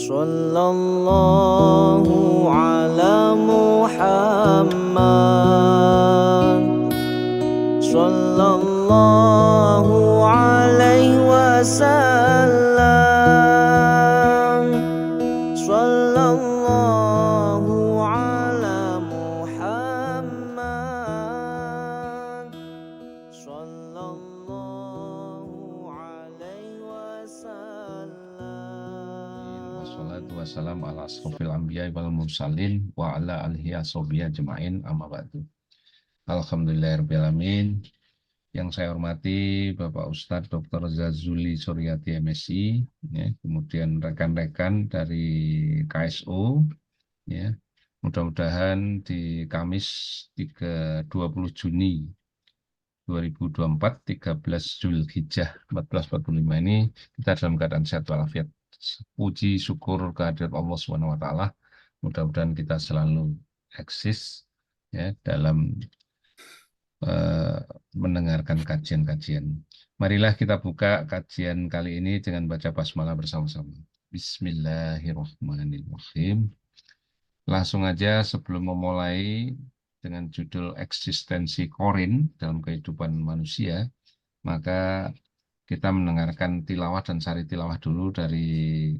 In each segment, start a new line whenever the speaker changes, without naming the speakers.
Sallallahu ala Muhammad, sallallahu alaihi wasallam, sallallahu ala Muhammad, sallallahu alaihi wasallam.
Wassalatu wassalamu ala asrofil anbiya wal mursalin wa ala alihi ashabihi ajma'in amma ba'du. Alhamdulillahirrahmanirrahim. Yang saya hormati Bapak Ustadz Dr. Zazuli Suryati MSI, ya, kemudian rekan-rekan dari KSO, ya, mudah-mudahan di Kamis 20 Juni 2024, 13 Zulhijjah 1445 ini kita dalam keadaan sehat walafiat. Puji syukur kehadirat Allah SWT. Mudah-mudahan kita selalu eksis, ya, dalam mendengarkan kajian-kajian. Marilah kita buka kajian kali ini dengan baca basmalah bersama-sama. Bismillahirrahmanirrahim. Langsung aja sebelum memulai dengan judul eksistensi korin dalam kehidupan manusia, maka kita mendengarkan tilawah dan sari tilawah dulu dari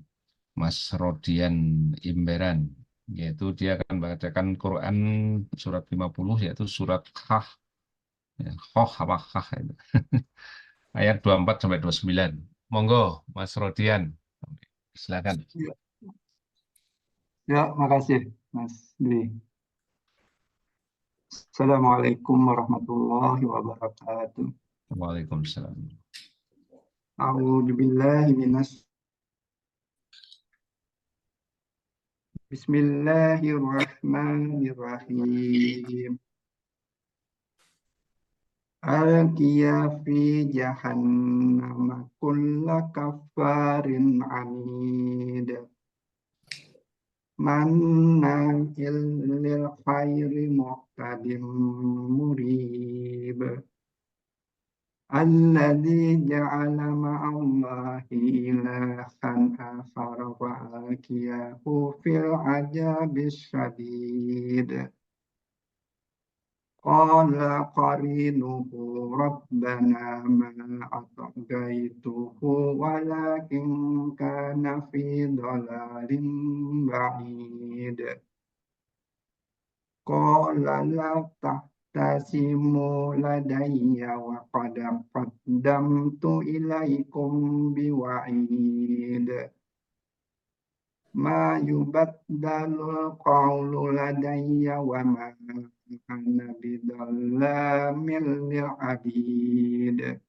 Mas Rodian Imberan, yaitu dia akan membacakan Quran surat 50, yaitu surat Kah. Ya, itu. Ayat 24 sampai 29. Monggo Mas Rodian, silakan.
Ya, makasih Mas Dwi. Assalamualaikum warahmatullahi wabarakatuh.
Waalaikumsalam.
A'udzubillahi minas Bismillahirrahmanirrahim. Alqiya fi jahannam kulla kaffarin anid. Manna'il lil khairi mu'tadim murib. Alladzi ja'ala ma'allahi ilahan akhar wa alqiyahu fil ajabis syadid. Qala qarinuhu rabbana ma atghaytuhu walakin kana fi dhalalin ba'id. Qala la tahtasimu ladayya wa qad qaddamtu ilaikum biwa'id. Ma yubaddalul qawlu ladayya wa ma ana bidzallamin lil abid.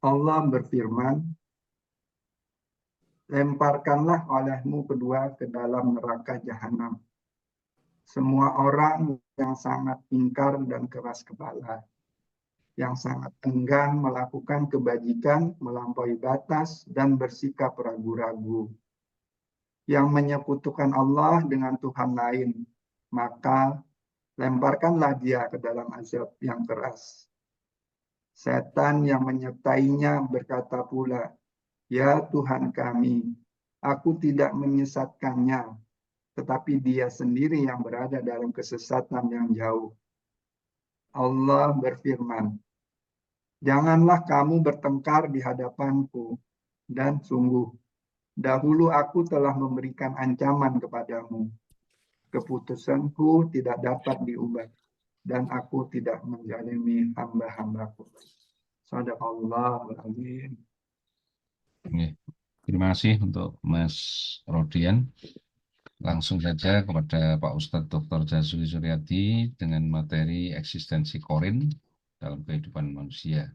Allah berfirman, lemparkanlah olehmu kedua ke dalam neraka jahanam semua orang yang sangat ingkar dan keras kepala, yang sangat enggan melakukan kebajikan melampaui batas dan bersikap ragu-ragu, yang menyekutukan Allah dengan Tuhan lain, maka lemparkanlah dia ke dalam azab yang keras. Setan yang menyertainya berkata pula, "Ya Tuhan kami, aku tidak menyesatkannya, tetapi dia sendiri yang berada dalam kesesatan yang jauh." Allah berfirman, "Janganlah kamu bertengkar di hadapanku, dan sungguh, dahulu aku telah memberikan ancaman kepadamu. Keputusanku tidak dapat diubah, dan aku tidak menzalimi hamba-hambaku." Shadaqallahul azim.
Terima kasih untuk Mas Rodian. Langsung saja kepada Pak Ustadz Dr. Zazuli Suryati dengan materi eksistensi korin dalam kehidupan manusia.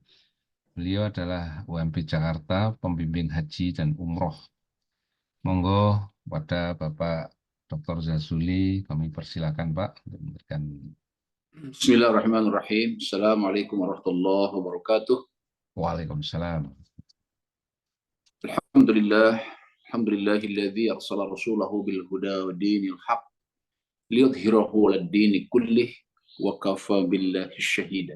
Beliau adalah UMP Jakarta, pembimbing haji dan umroh. Monggo pada Bapak Dr. Zazuli, kami persilakan Pak untuk memberikan.
Bismillahirrahmanirrahim. Assalamualaikum warahmatullahi wabarakatuh.
Waalaikumsalam.
Alhamdulillahilladzi arsala rasulahu bil huda wa dinil haq liyudhhirahu 'alad dini kullih wa kafa billahi syahida.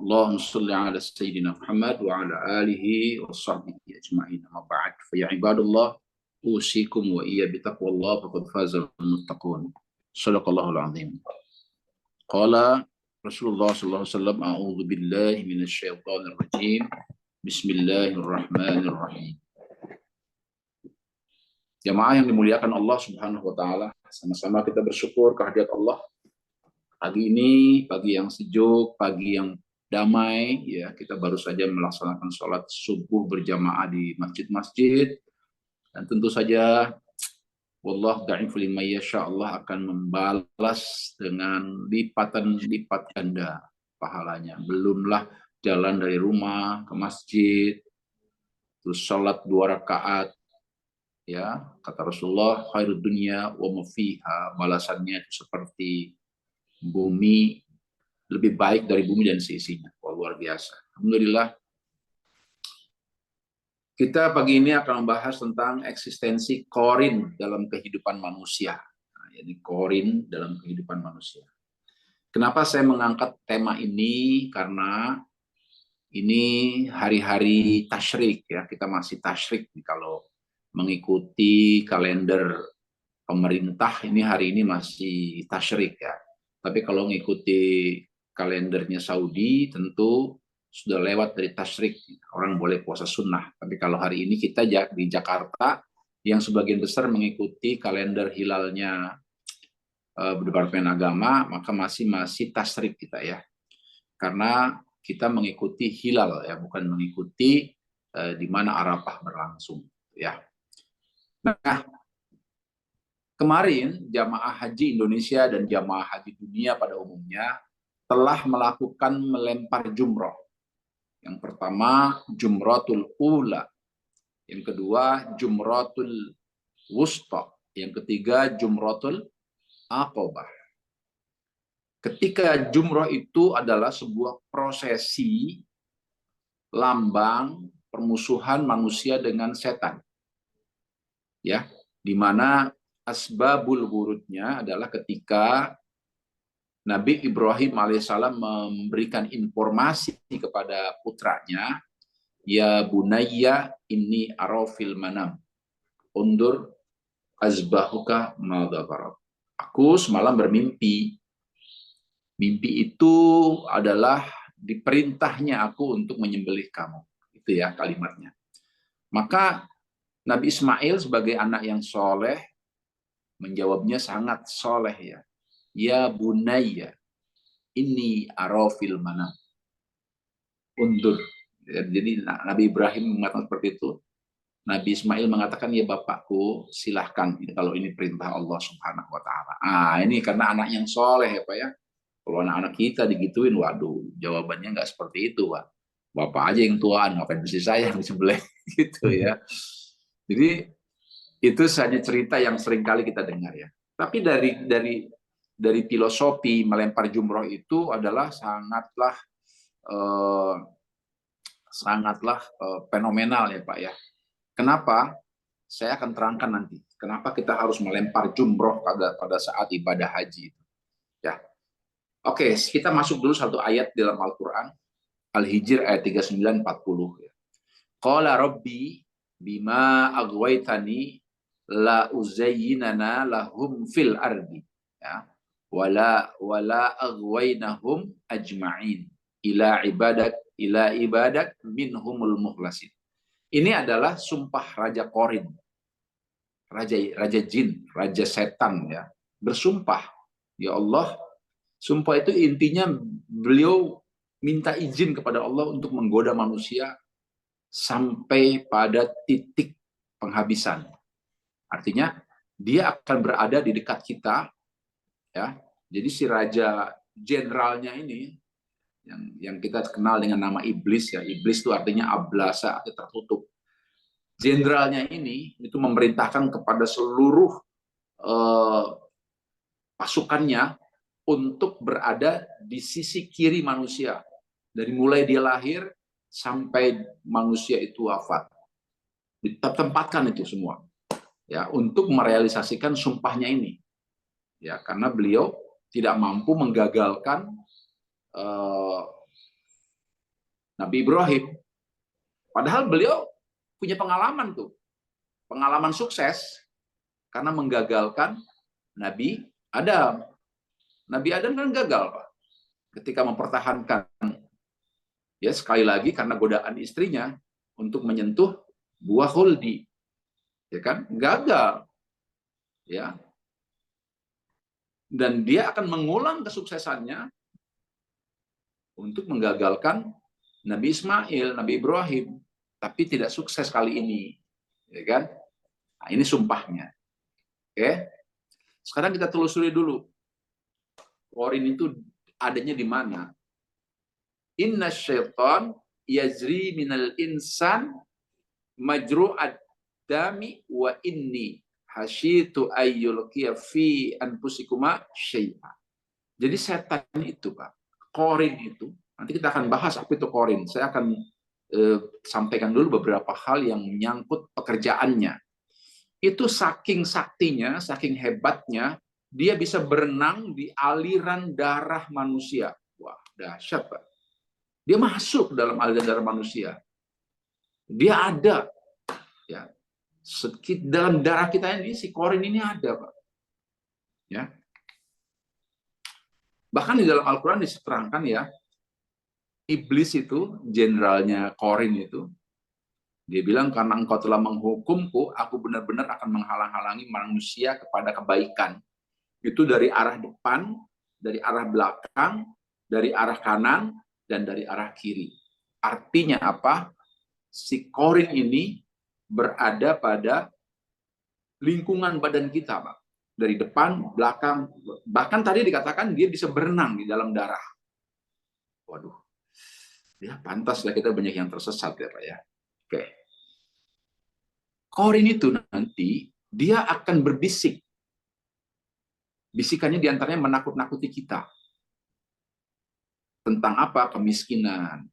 Allahumma shalli ala sayyidina Muhammad wa ala alihi wa sahbihi ajma'in. Amma ba'd. Fa ya ibadallah, usikum wa iya bitaqwallah faqad fazal muttaqun. Shadaqallahul azim. Qala Rasulullah sallallahu alaihi wasallam, a'udzu billahi minasyaitonir rajim. Bismillahirrahmanirrahim. Jamaah yang dimuliakan Allah Subhanahu wa taala, sama-sama kita bersyukur kehadirat Allah. Pagi ini pagi yang sejuk, pagi yang damai, ya, kita baru saja melaksanakan sholat subuh berjamaah di masjid-masjid, dan tentu saja wallah da'ifu liman yasha, Allah akan membalas dengan lipat ganda pahalanya. Belumlah jalan dari rumah ke masjid, terus sholat 2 rakaat, ya, kata Rasulullah, khairud dunya wa ma fiha, balasannya seperti bumi, lebih baik dari bumi dan seisinya. Wah, luar biasa. Alhamdulillah. Kita pagi ini akan membahas tentang eksistensi korin dalam kehidupan manusia. Nah, jadi korin dalam kehidupan manusia. Kenapa saya mengangkat tema ini? Karena ini hari-hari tasyrik, ya. Kita masih tasyrik kalau mengikuti kalender pemerintah, ini hari ini masih tasyrik, ya. Tapi kalau mengikuti kalendernya Saudi, tentu sudah lewat dari tasyrik, orang boleh puasa sunnah. Tapi kalau hari ini kita di Jakarta, yang sebagian besar mengikuti kalender hilalnya Departemen Agama, maka masih tasyrik kita, ya. Karena kita mengikuti hilal, ya, bukan mengikuti di mana Arafah berlangsung, ya. Nah, kemarin jamaah haji Indonesia dan jamaah haji dunia pada umumnya telah melakukan melempar jumroh. Yang pertama jumratul ula, yang kedua jumratul wusta, yang ketiga jumratul aqabah. Ketika jumroh itu adalah sebuah prosesi lambang permusuhan manusia dengan setan, ya, di mana asbabul wurudnya adalah ketika Nabi Ibrahim alaihissalam memberikan informasi kepada putranya, ya bunayya inni arafil manam undur azbahuka madzabarat. Aku semalam bermimpi. Mimpi itu adalah diperintahnya aku untuk menyembelih kamu. Itu, ya, kalimatnya. Maka Nabi Ismail sebagai anak yang soleh menjawabnya sangat soleh, ya. Ya bunayya inni arafil manam undur. Jadi Nabi Ibrahim mengatakan seperti itu. Nabi Ismail mengatakan, ya bapakku, silahkan, kalau ini perintah Allah Subhanahu wa taala. Ini karena anak yang soleh, ya Pak, ya. Kalau anak-anak kita digituin, waduh, jawabannya nggak seperti itu, Pak. Bapak aja yang tuaan, ngapain mesti saya yang disembelih, gitu, ya. Jadi itu saja cerita yang sering kali kita dengar, ya. Tapi dari filosofi melempar jumroh itu adalah sangatlah fenomenal, ya Pak, ya. Kenapa? Saya akan terangkan nanti. Kenapa kita harus melempar jumroh pada saat ibadah haji itu, ya. Oke, kita masuk dulu satu ayat dalam Al-Quran, Al-Hijr ayat 39-40. Ya. Qala Rabbi bima aghwaytani la uzayyinana lahum fil ardi, ya. Wala aghwaynahum ajma'in ila ibadak minhumul mukhlasin. Ini adalah sumpah Raja Korin, raja jin, raja setan, ya. Bersumpah, ya Allah, sumpah itu intinya beliau minta izin kepada Allah untuk menggoda manusia sampai pada titik penghabisan. Artinya dia akan berada di dekat kita, ya. Jadi si raja jenderalnya ini yang kita kenal dengan nama iblis, ya. Iblis itu artinya ablasa, artinya tertutup. Jenderalnya ini itu memerintahkan kepada seluruh pasukannya untuk berada di sisi kiri manusia, dari mulai dia lahir sampai manusia itu wafat. Ditempatkan itu semua, ya, untuk merealisasikan sumpahnya ini, ya, karena beliau tidak mampu menggagalkan Nabi Ibrahim. Padahal beliau punya pengalaman tuh. Pengalaman sukses karena menggagalkan Nabi Adam. Nabi Adam kan gagal, Pak. Ketika mempertahankan, ya sekali lagi karena godaan istrinya untuk menyentuh buah khuldi. Ya kan? Gagal. Ya. Dan dia akan mengulang kesuksesannya untuk menggagalkan Nabi Ismail, Nabi Ibrahim, tapi tidak sukses kali ini, ya kan? Nah, ini sumpahnya. Oke. Sekarang kita telusuri dulu. Qorin itu adanya di mana? Inna syaitan yajri minal insan majru'ad dami wa inni hasyitu ayyulqiya fi anfusikuma syai'a. Jadi setan itu, Pak. Qorin itu, nanti kita akan bahas apa itu qorin. Saya akan sampaikan dulu beberapa hal yang menyangkut pekerjaannya. Itu saking saktinya, saking hebatnya, dia bisa berenang di aliran darah manusia. Wah, dahsyat, Pak. Dia masuk dalam aliran darah manusia. Dia ada. Ya, dalam darah kita ini, si qorin ini ada, Pak. Ya. Bahkan di dalam Al-Quran diterangkan ya, iblis itu, jenderalnya qorin itu, dia bilang, karena engkau telah menghukumku, aku benar-benar akan menghalang-halangi manusia kepada kebaikan. Itu dari arah depan, dari arah belakang, dari arah kanan, dan dari arah kiri. Artinya apa? Si qorin ini berada pada lingkungan badan kita, Pak. Dari depan, belakang, bahkan tadi dikatakan dia bisa berenang di dalam darah. Waduh, ya pantaslah kita banyak yang tersesat ya, Pak ya. Oke. Qorin itu nanti dia akan berbisik. Bisikannya diantaranya menakut-nakuti kita. Tentang apa? Kemiskinan.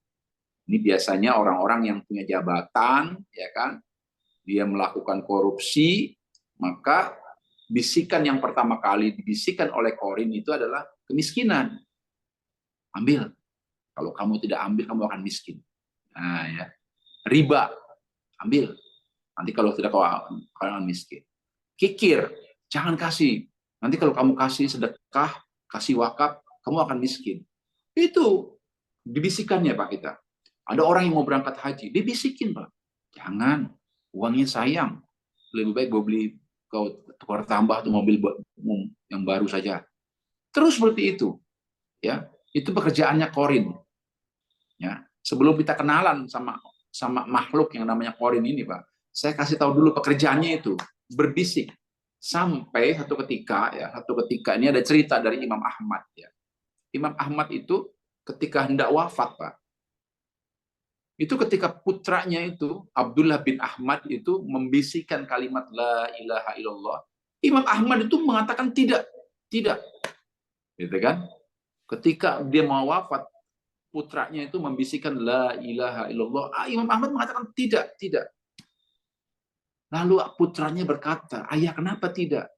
Ini biasanya orang-orang yang punya jabatan, ya kan? Dia melakukan korupsi, maka bisikan yang pertama kali dibisikkan oleh qorin itu adalah kemiskinan. Ambil. Kalau kamu tidak ambil, kamu akan miskin. Nah, ya. Riba. Ambil. Nanti kalau tidak, kau akan miskin. Kikir. Jangan kasih. Nanti kalau kamu kasih sedekah, kasih wakaf, kamu akan miskin. Itu dibisikannya, Pak, kita. Ada orang yang mau berangkat haji, dibisikin, Pak. Jangan. Uangnya sayang. Lebih baik gue beli kau tukar tambah tuh mobil yang baru saja. Terus seperti itu. Ya, itu pekerjaannya qorin. Ya, sebelum kita kenalan sama makhluk yang namanya qorin ini, Pak, saya kasih tahu dulu pekerjaannya itu berbisik. Sampai satu ketika ini ada cerita dari Imam Ahmad ya. Imam Ahmad itu ketika hendak wafat, Pak. Itu ketika putranya itu, Abdullah bin Ahmad itu membisikkan kalimat la ilaha illallah. Imam Ahmad itu mengatakan tidak. Gitu kan? Ketika dia mau wafat, putranya itu membisikkan la ilaha illallah. Imam Ahmad mengatakan tidak. Lalu putranya berkata, ayah kenapa tidak?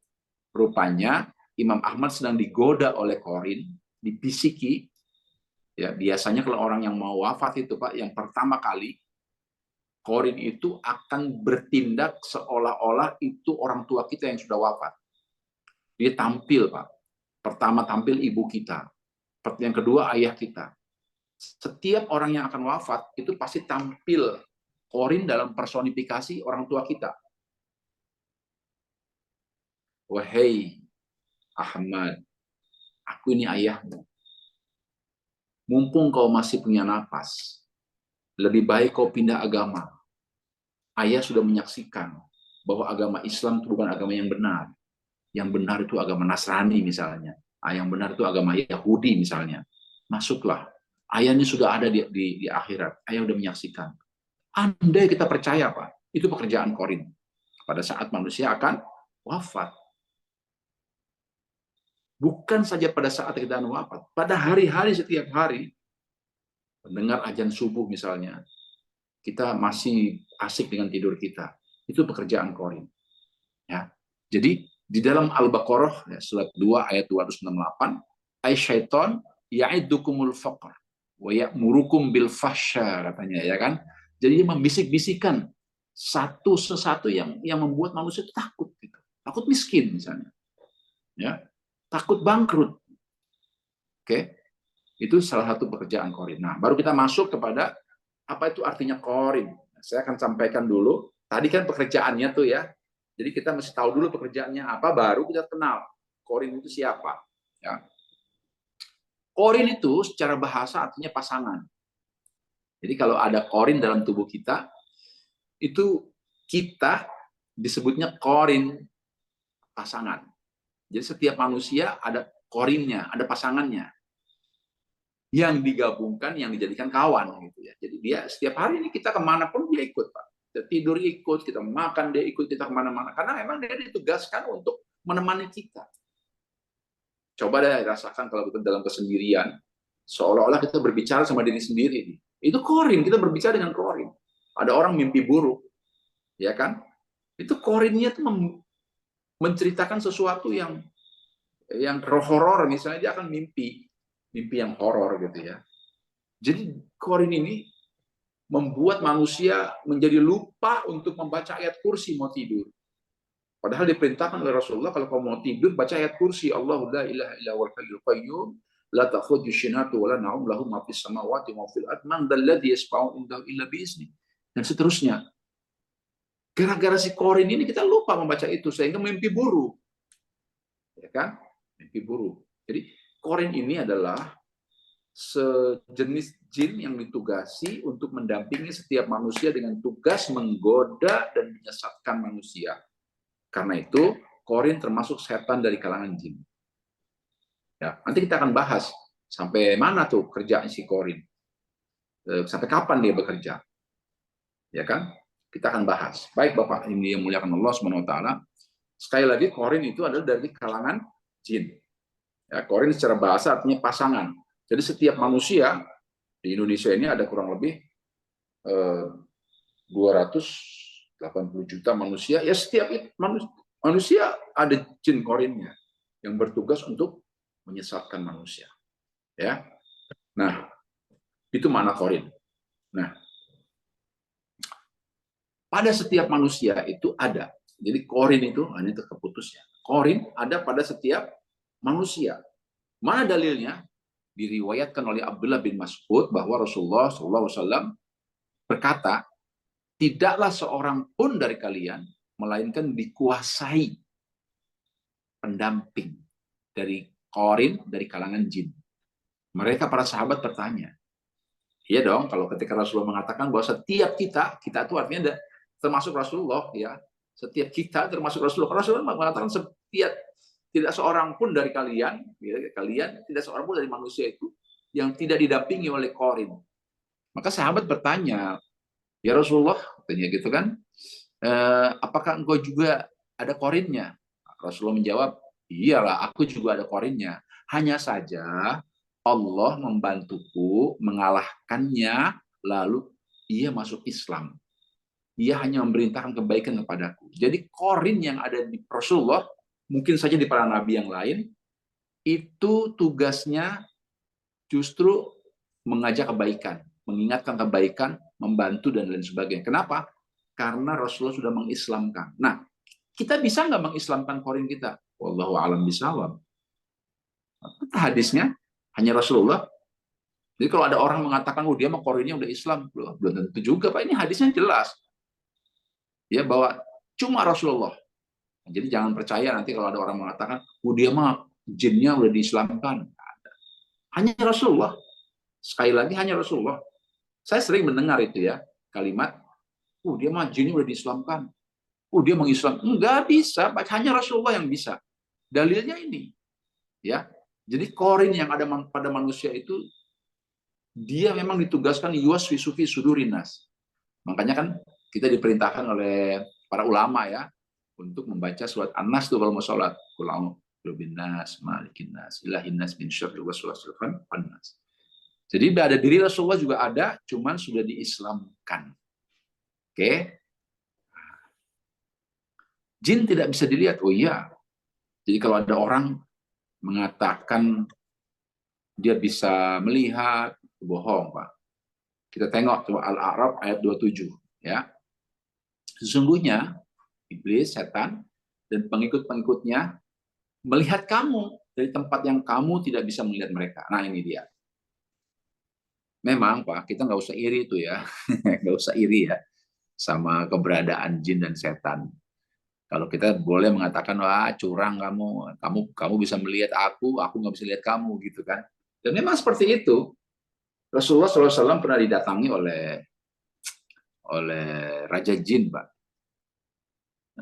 Rupanya Imam Ahmad sedang digoda oleh qorin, dibisiki. Ya, biasanya kalau orang yang mau wafat itu, Pak, yang pertama kali qorin itu akan bertindak seolah-olah itu orang tua kita yang sudah wafat. Dia tampil, Pak. Pertama tampil ibu kita. Yang kedua ayah kita. Setiap orang yang akan wafat itu pasti tampil qorin dalam personifikasi orang tua kita. Wahai Ahmad, aku ini ayahmu. Mumpung kau masih punya napas, lebih baik kau pindah agama. Ayah sudah menyaksikan bahwa agama Islam itu bukan agama yang benar. Yang benar itu agama Nasrani misalnya. Yang benar itu agama Yahudi misalnya. Masuklah. Ayah ini sudah ada di akhirat. Ayah sudah menyaksikan. Andai kita percaya, Pak, itu pekerjaan qorin. Pada saat manusia akan wafat. Bukan saja pada saat kita wafat, pada hari-hari setiap hari, mendengar azan subuh misalnya, kita masih asik dengan tidur kita. Itu pekerjaan qorin. Ya. Jadi di dalam Al-Baqarah ya, surat 2 ayat 268, ay syaiton ya'idukumul faqr wa ya'murukum bil fahsya katanya ya kan. Jadi dia membisik-bisikan sesuatu yang membuat manusia itu takut gitu. Takut miskin misalnya. Ya. Takut bangkrut. Oke. Itu salah satu pekerjaan Qorin. Nah, baru kita masuk kepada apa itu artinya Qorin. Saya akan sampaikan dulu. Tadi kan pekerjaannya tuh ya. Jadi kita mesti tahu dulu pekerjaannya apa, baru kita kenal Qorin itu siapa. Ya. Qorin itu secara bahasa artinya pasangan. Jadi kalau ada Qorin dalam tubuh kita, itu kita disebutnya Qorin, pasangan. Jadi setiap manusia ada Qorinnya, ada pasangannya. Yang digabungkan, yang dijadikan kawan. Gitu ya. Jadi dia setiap hari ini kita kemanapun dia ikut, Pak. Kita tidur ikut, kita makan dia ikut, kita kemana-mana. Karena memang dia ditugaskan untuk menemani kita. Coba deh rasakan kalau kita dalam kesendirian, seolah-olah kita berbicara sama diri sendiri. Itu Qorin, kita berbicara dengan Qorin. Ada orang mimpi buruk, ya kan? Itu Qorinnya tuh menceritakan sesuatu yang horor, misalnya dia akan mimpi yang horor gitu ya. Jadi Qorin ini membuat manusia menjadi lupa untuk membaca ayat kursi mau tidur. Padahal diperintahkan oleh Rasulullah kalau kamu mau tidur baca ayat kursi, Allahu la ilaha illa huwal hayyul qayyum la ta'khudhuhu sinatun wa la nawm lahu ma fis samawati wa ma fil ardi man dzalladzi yashfa'u indahu illa bi'izni, dan seterusnya. Gara-gara si Qorin ini kita lupa membaca itu sehingga mimpi buruk. Ya kan? Mimpi buruk. Jadi Qorin ini adalah sejenis jin yang ditugasi untuk mendampingi setiap manusia dengan tugas menggoda dan menyesatkan manusia. Karena itu, Qorin termasuk setan dari kalangan jin. Ya, nanti kita akan bahas sampai mana tuh kerjaan si Qorin. Sampai kapan dia bekerja. Ya kan? Kita akan bahas. Baik Bapak ini yang muliakan Allah SWT. Sekali lagi, Qorin itu adalah dari kalangan jin. Ya, Qorin secara bahasa artinya pasangan. Jadi setiap manusia di Indonesia ini ada kurang lebih 280 juta manusia. Ya setiap manusia ada jin Qorinnya yang bertugas untuk menyesatkan manusia. Ya, nah itu makna Qorin. Nah, pada setiap manusia itu ada. Jadi Qorin itu hanya terkeputusnya. Qorin ada pada setiap manusia. Mana dalilnya? Diriwayatkan oleh Abdullah bin Mas'ud bahwa Rasulullah SAW berkata, tidaklah seorang pun dari kalian melainkan dikuasai pendamping dari Qorin dari kalangan jin. Mereka para sahabat bertanya, iya dong, kalau ketika Rasulullah mengatakan bahwa setiap kita itu artinya termasuk Rasulullah ya, setiap kita termasuk Rasulullah. Rasulullah mengatakan setiap tidak seorang pun dari kalian, tidak seorang pun dari manusia itu yang tidak didampingi oleh Qorin. Maka sahabat bertanya, ya Rasulullah, katanya gitu kan, apakah engkau juga ada Qorinnya? Rasulullah menjawab, iyalah, aku juga ada Qorinnya. Hanya saja Allah membantuku mengalahkannya, lalu ia masuk Islam. Ia hanya memerintahkan kebaikan kepadaku. Jadi Qorin yang ada di Rasulullah, mungkin saja di para nabi yang lain, itu tugasnya justru mengajak kebaikan, mengingatkan kebaikan, membantu, dan lain sebagainya. Kenapa? Karena Rasulullah sudah mengislamkan. Nah, kita bisa nggak mengislamkan Qorin kita? Wallahu a'lam bishawab. Hadisnya hanya Rasulullah. Jadi kalau ada orang mengatakan, oh dia mah Qorinnya udah Islam, belum tentu juga, Pak. Ini hadisnya jelas. Ya, bahwa cuma Rasulullah. Jadi jangan percaya nanti kalau ada orang mengatakan, oh dia mah jinnya udah diislamkan. Hanya Rasulullah. Sekali lagi hanya Rasulullah. Saya sering mendengar itu ya, kalimat, oh dia mah jinnya udah diislamkan. Oh dia mengislam. Enggak bisa, hanya Rasulullah yang bisa. Dalilnya ini. Ya. Jadi Qorin yang ada pada manusia itu, dia memang ditugaskan yuwaswisu fi sudurinas. Makanya kan kita diperintahkan oleh para ulama ya, untuk membaca surat An-Nas tuh kalau mau sholat. Qul a'udzu binnas, malikin nas, ilahin nas, min syarril waswasil khannas. Jadi pada diri Rasulullah juga ada, cuman sudah diislamkan. Oke. Jin tidak bisa dilihat. Oh iya. Jadi kalau ada orang mengatakan dia bisa melihat, Bohong, Pak. Kita tengok coba Al-A'raf ayat 27, ya. Sesungguhnya iblis, setan, dan pengikut-pengikutnya melihat kamu dari tempat yang kamu tidak bisa melihat mereka. Nah, ini dia. Memang, Pak, kita nggak usah iri itu ya. Nggak usah iri ya sama keberadaan jin dan setan. Kalau kita boleh mengatakan, wah curang kamu bisa melihat aku nggak bisa lihat kamu, gitu kan. Dan memang seperti itu. Rasulullah SAW pernah didatangi oleh Raja Jin, Pak.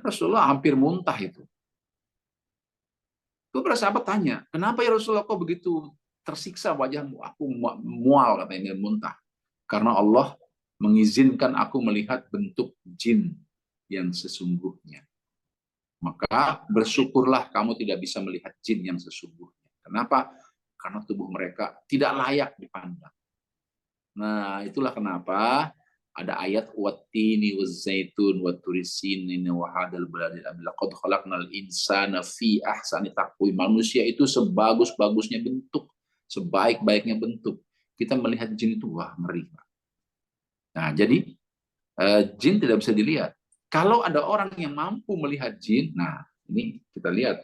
Rasulullah hampir muntah itu. Itu para sahabat tanya, kenapa ya Rasulullah kok begitu tersiksa wajahmu? Aku mual, katanya, muntah. Karena Allah mengizinkan aku melihat bentuk jin yang sesungguhnya. Maka bersyukurlah kamu tidak bisa melihat jin yang sesungguhnya. Kenapa? Karena tubuh mereka tidak layak dipandang. Nah, itulah kenapa ada ayat wattini wazzaitun watturisin wa hadzal baladil amin laqad khalaqnal insana fi ahsani taqwim. Manusia itu sebagus-bagusnya bentuk, sebaik-baiknya bentuk. Kita melihat jin itu wah ngeri. Nah, jadi jin tidak bisa dilihat. Kalau ada orang yang mampu melihat jin, nah ini kita lihat,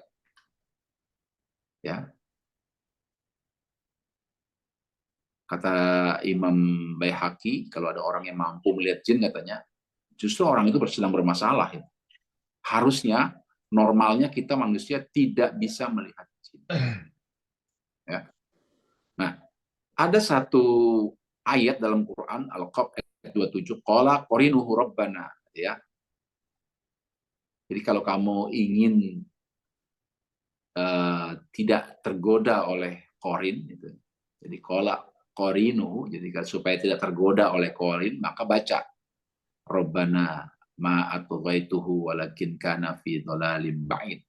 ya. Kata Imam Baihaqi, kalau ada orang yang mampu melihat jin, katanya, justru orang itu sedang bermasalah. Ya. Harusnya, normalnya kita manusia tidak bisa melihat jin. Ya. Nah, ada satu ayat dalam Quran, Al-Qaf ayat 27, qala qarinuhu rabbana, ya. Jadi kalau kamu ingin tidak tergoda oleh korin, gitu. Jadi qala qorinu, jadi supaya tidak tergoda oleh korin, maka baca Rabbana ma atghaituhu walakin kana fi dhalalim ba'id.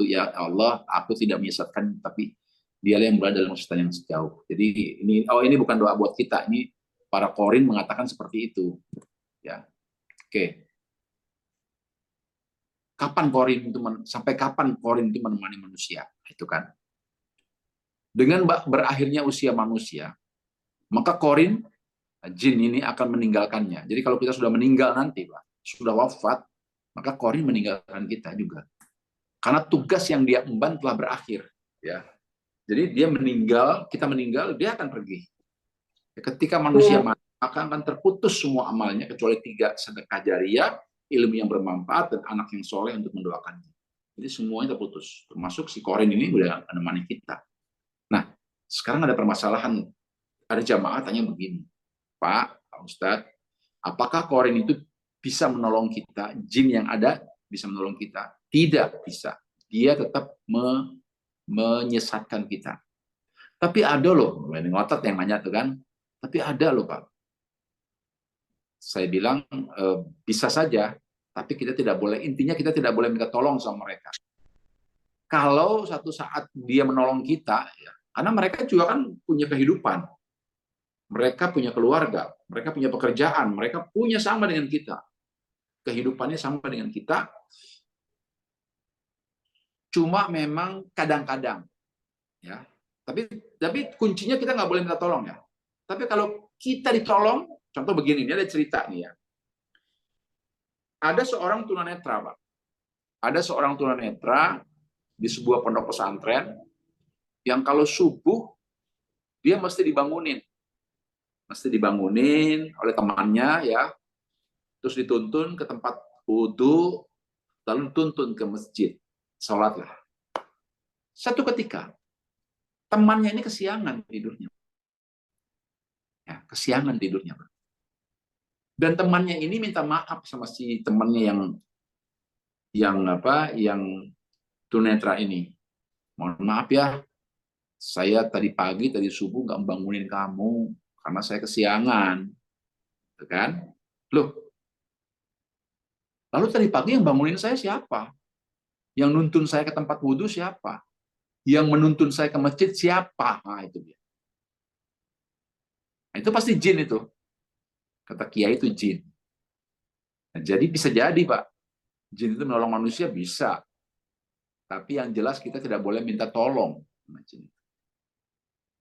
Ya Allah, aku tidak menyesatkan, tapi dialah yang berada dalam kesesatan yang sejauh. Jadi ini bukan doa buat kita, ini para korin mengatakan seperti itu. Ya. Oke. Sampai kapan korin itu menemani manusia? Itu kan. Dengan berakhirnya usia manusia, maka korin, jin ini akan meninggalkannya. Jadi kalau kita sudah meninggal nanti, Pak, sudah wafat, maka korin meninggalkan kita juga. Karena tugas yang dia emban telah berakhir. Ya. Jadi dia meninggal, kita meninggal, dia akan pergi. Ketika manusia mati, maka akan terputus semua amalnya, kecuali 3 sedekah jariyah, ilmu yang bermanfaat, dan anak yang soleh untuk mendoakannya. Jadi semuanya terputus. Termasuk si korin ini udah menemani kita. Nah, sekarang ada permasalahan. Ada jamaah tanya begini, Pak Ustadz, apakah korin itu bisa menolong kita? Jin yang ada bisa menolong kita? Tidak bisa. Dia tetap menyesatkan kita. Tapi ada loh, ngotot yang nanya tuh kan, tapi ada loh Pak. Saya bilang bisa saja, tapi kita tidak boleh, intinya kita tidak boleh minta tolong sama mereka. Kalau satu saat dia menolong kita, ya, karena mereka juga kan punya kehidupan, mereka punya keluarga, mereka punya pekerjaan, mereka punya sama dengan kita, kehidupannya sama dengan kita. Cuma memang kadang-kadang, ya. Tapi kuncinya kita nggak boleh minta tolong ya. Tapi kalau kita ditolong, contoh begini, ini ada cerita nih ya. Ada seorang tunanetra, Pak. Ada seorang tunanetra di sebuah pondok pesantren yang kalau subuh dia mesti dibangunin oleh temannya ya, terus dituntun ke tempat wudhu, lalu dituntun ke masjid, sholatlah. Satu ketika temannya ini kesiangan tidurnya, ya, kesiangan tidurnya, dan temannya ini minta maaf sama si temannya yang tunanetra ini. Mohon maaf ya, saya tadi pagi, tadi subuh nggak membangunin kamu karena saya kesiangan, kan? Loh, lalu tadi pagi yang bangunin saya siapa? Yang nuntun saya ke tempat wudhu siapa? Yang menuntun saya ke masjid siapa? Nah, itu dia. Nah, itu pasti jin itu. Kata kiai itu jin. Nah, jadi bisa jadi, Pak. Jin itu menolong manusia bisa. Tapi yang jelas kita tidak boleh minta tolong.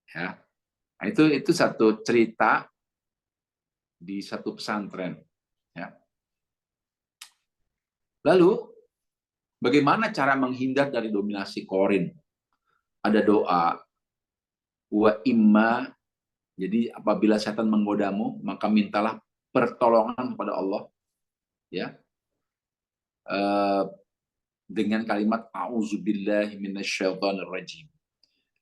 Ya. Nah, itu satu cerita di satu pesantren. Ya. Lalu, bagaimana cara menghindar dari dominasi korin? Ada doa, wa imma, jadi apabila setan menggodamu, maka mintalah pertolongan kepada Allah, ya, dengan kalimat a'udzubillahi minasyaitonirrajim.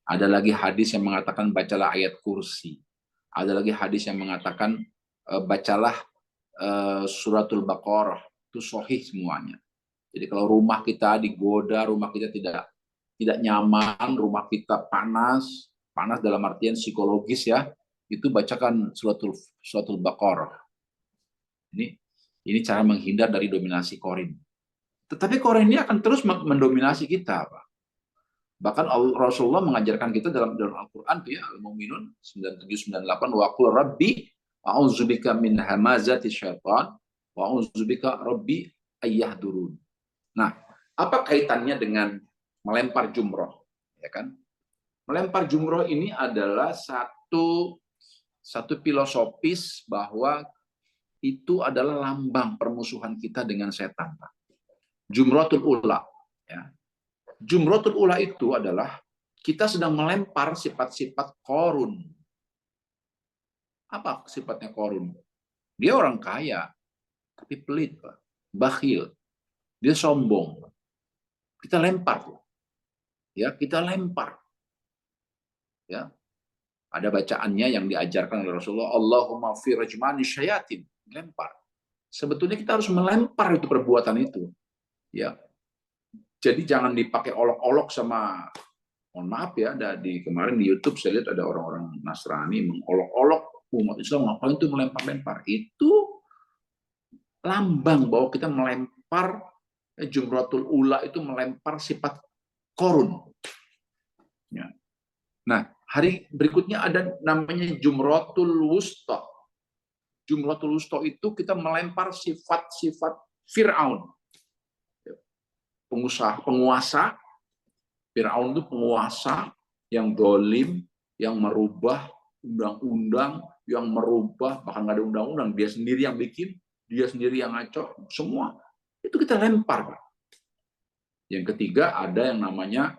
Ada lagi hadis yang mengatakan bacalah ayat kursi. Ada lagi hadis yang mengatakan bacalah suratul Baqarah. Itu sahih semuanya. Jadi kalau rumah kita digoda, rumah kita tidak nyaman, rumah kita panas dalam artian psikologis ya, itu bacakan suratul Baqarah. Ini cara menghindar dari dominasi korin. Tetapi korin ini akan terus mendominasi kita, Pak. Bahkan Rasulullah mengajarkan kita dalam Al-Quran tuh ya, Al-Mu'minun 9798, wa qul rabbi a'udzubika min hamazati syaitan wa a'udzubika rabbi ayyahdurun. Nah, apa kaitannya dengan melempar jumroh? Ya kan? Melempar jumroh ini adalah satu filosofis bahwa itu adalah lambang permusuhan kita dengan setan, Pak. Jumratul ula, ya. Jumratul ula itu adalah kita sedang melempar sifat-sifat korun. Apa sifatnya korun? Dia orang kaya, tapi pelit, Pak. Bakhil. Dia sombong. Kita lempar. Ya, kita lempar. Ya. Ada bacaannya yang diajarkan oleh Rasulullah, Allahumma fi rajmani syayatin. Lempar. Sebetulnya kita harus melempar itu perbuatan itu. Ya. Jadi jangan dipakai olok-olok sama, mohon maaf ya, kemarin di YouTube saya lihat ada orang-orang Nasrani mengolok-olok umat Islam, ngapain itu melempar-lempar. Itu lambang bahwa kita melempar, jumratul ula itu melempar sifat korun. Ya. Nah, hari berikutnya ada namanya jumratul wusta. Jumratul wusta itu kita melempar sifat-sifat Fir'aun. Penguasa. Fir'aun itu penguasa yang dolim, yang merubah undang-undang, yang merubah, bahkan nggak ada undang-undang, dia sendiri yang bikin, dia sendiri yang ngaco, semua. Itu kita lempar. Yang ketiga ada yang namanya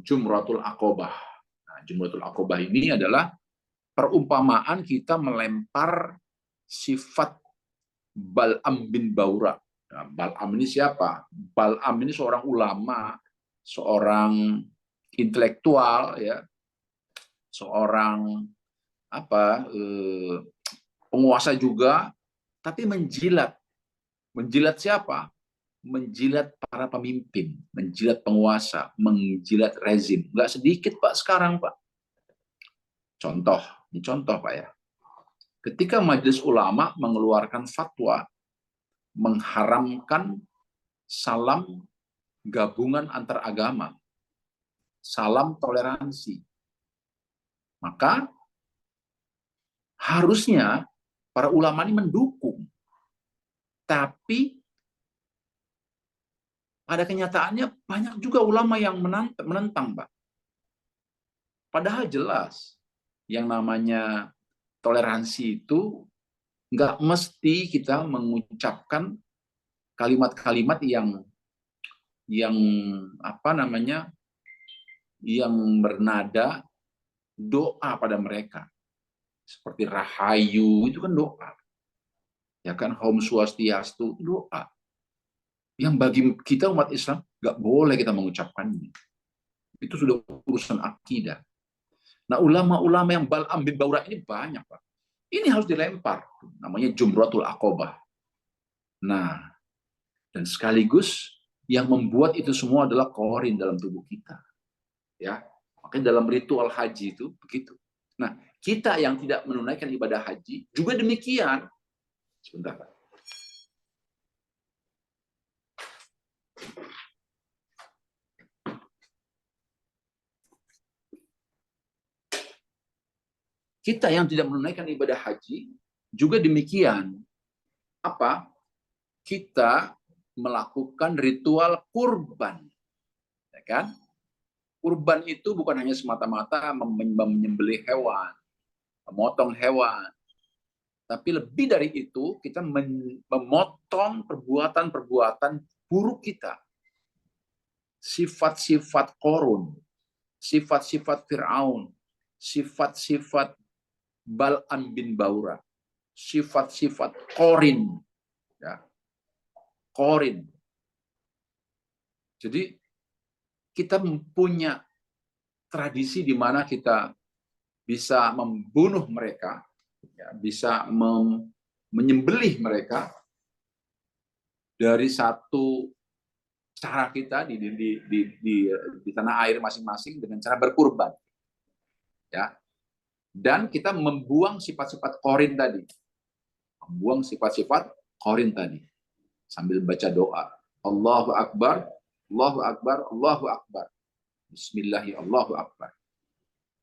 Jumratul Aqobah. Nah, Jumratul Aqobah ini adalah perumpamaan kita melempar sifat Bal'am bin Baura. Nah, Bal'am ini siapa? Bal'am ini seorang ulama, seorang intelektual, ya, seorang penguasa juga, tapi menjilat. Menjilat siapa? Menjilat para pemimpin, menjilat penguasa, menjilat rezim. Nggak sedikit, Pak, sekarang, Pak. Ini contoh, Pak, ya. Ketika Majelis Ulama mengeluarkan fatwa mengharamkan salam gabungan antar agama, salam toleransi, maka harusnya para ulama ini mendukung. Tapi pada kenyataannya banyak juga ulama yang menentang, Pak. Padahal jelas yang namanya toleransi itu nggak mesti kita mengucapkan kalimat-kalimat yang bernada doa pada mereka. Seperti rahayu itu kan doa. Ya kan, Om Swastiastu doa. Yang bagi kita umat Islam nggak boleh kita mengucapkannya. Itu sudah urusan akidah. Nah, ulama-ulama yang Bal'am bin Baura ini banyak, Pak. Ini harus dilempar. Namanya Jumratul Aqobah. Nah, dan sekaligus yang membuat itu semua adalah korin dalam tubuh kita. Ya, makanya dalam ritual haji itu begitu. Nah, kita yang tidak menunaikan ibadah haji juga demikian. Sebentar, Pak. Kita yang tidak menunaikan ibadah haji juga demikian. Apa? Kita melakukan ritual kurban. Ya kan? kurban itu bukan hanya semata-mata menyembelih hewan, memotong hewan, tapi lebih dari itu kita memotong perbuatan-perbuatan buruk kita, sifat-sifat Korun, sifat-sifat Fir'aun, sifat-sifat Bal'am bin Baura, sifat-sifat Korin, ya, Korin. Jadi kita punya tradisi di mana kita bisa membunuh mereka, ya, bisa menyembelih mereka dari satu cara kita di tanah air masing-masing dengan cara berkurban, ya. Dan kita membuang sifat-sifat Korin tadi, membuang sifat-sifat Korin tadi, sambil baca doa, Allahu Akbar, Allahu Akbar, Allahu Akbar. Bismillahi Allahu Akbar.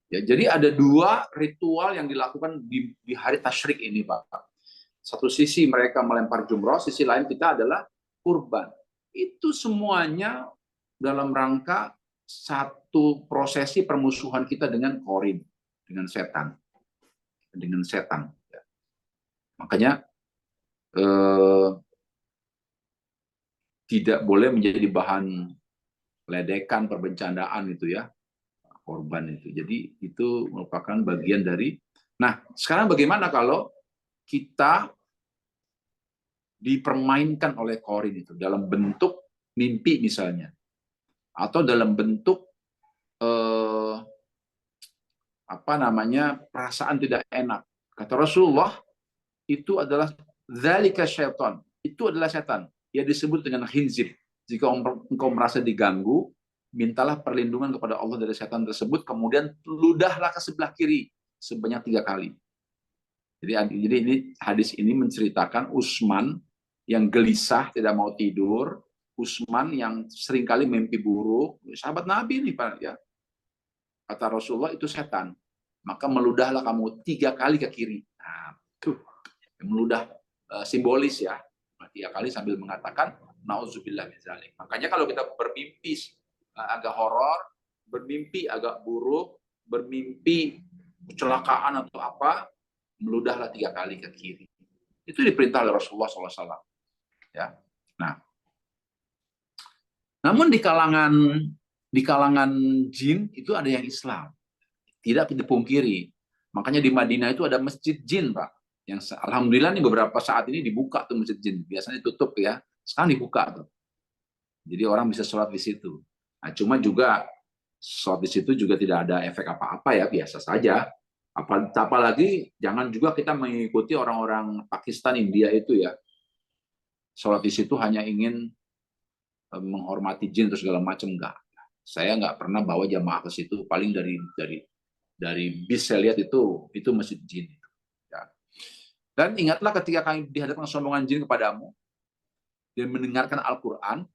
Ya, jadi ada dua ritual yang dilakukan di hari tasyrik ini, Pak. Satu sisi mereka melempar jumroh, sisi lain kita adalah kurban. Itu semuanya dalam rangka satu prosesi permusuhan kita dengan Korin, dengan setan. Dengan setan. Ya. Makanya tidak boleh menjadi bahan ledekan, perbecandaan itu ya, korban itu. Jadi itu merupakan bagian dari. Nah, sekarang bagaimana kalau kita dipermainkan oleh Korin itu dalam bentuk mimpi misalnya, atau dalam bentuk perasaan tidak enak. Kata Rasulullah, itu adalah dzalika syaitan. Itu adalah setan. Ia disebut dengan khinzir. Jika engkau merasa diganggu, mintalah perlindungan kepada Allah dari setan tersebut, kemudian ludahlah ke sebelah kiri sebanyak 3 kali. Jadi ini hadis ini menceritakan Utsman yang gelisah, tidak mau tidur, Utsman yang seringkali mimpi buruk, sahabat Nabi ini, Pak, ya. Kata Rasulullah, itu setan. Maka meludahlah kamu 3 kali ke kiri. Nah, tuh, meludah simbolis ya. 3 kali sambil mengatakan nauzubillah min dzalik. Makanya kalau kita bermimpi agak horor, bermimpi agak buruk, bermimpi kecelakaan atau apa, meludahlah 3 kali ke kiri. Itu diperintah oleh Rasulullah SAW. Ya. Nah, namun di kalangan jin itu ada yang Islam, tidak dipungkiri. Makanya di Madinah itu ada masjid jin, Pak. Yang alhamdulillah nih beberapa saat ini dibuka tuh masjid jin. Biasanya ditutup ya, sekarang dibuka tuh. Jadi orang bisa sholat di situ. Nah, cuma juga sholat di situ juga tidak ada efek apa-apa ya, biasa saja. Apalagi jangan juga kita mengikuti orang-orang Pakistan, India itu ya. Sholat di situ hanya ingin menghormati jin atau segala macam, enggak. Saya nggak pernah bawa jamaah ke situ. Paling dari bis saya lihat itu masjid jin. Ya. Dan ingatlah ketika kami dihadapkan sombongan jin kepadamu dan mendengarkan Al-Quran,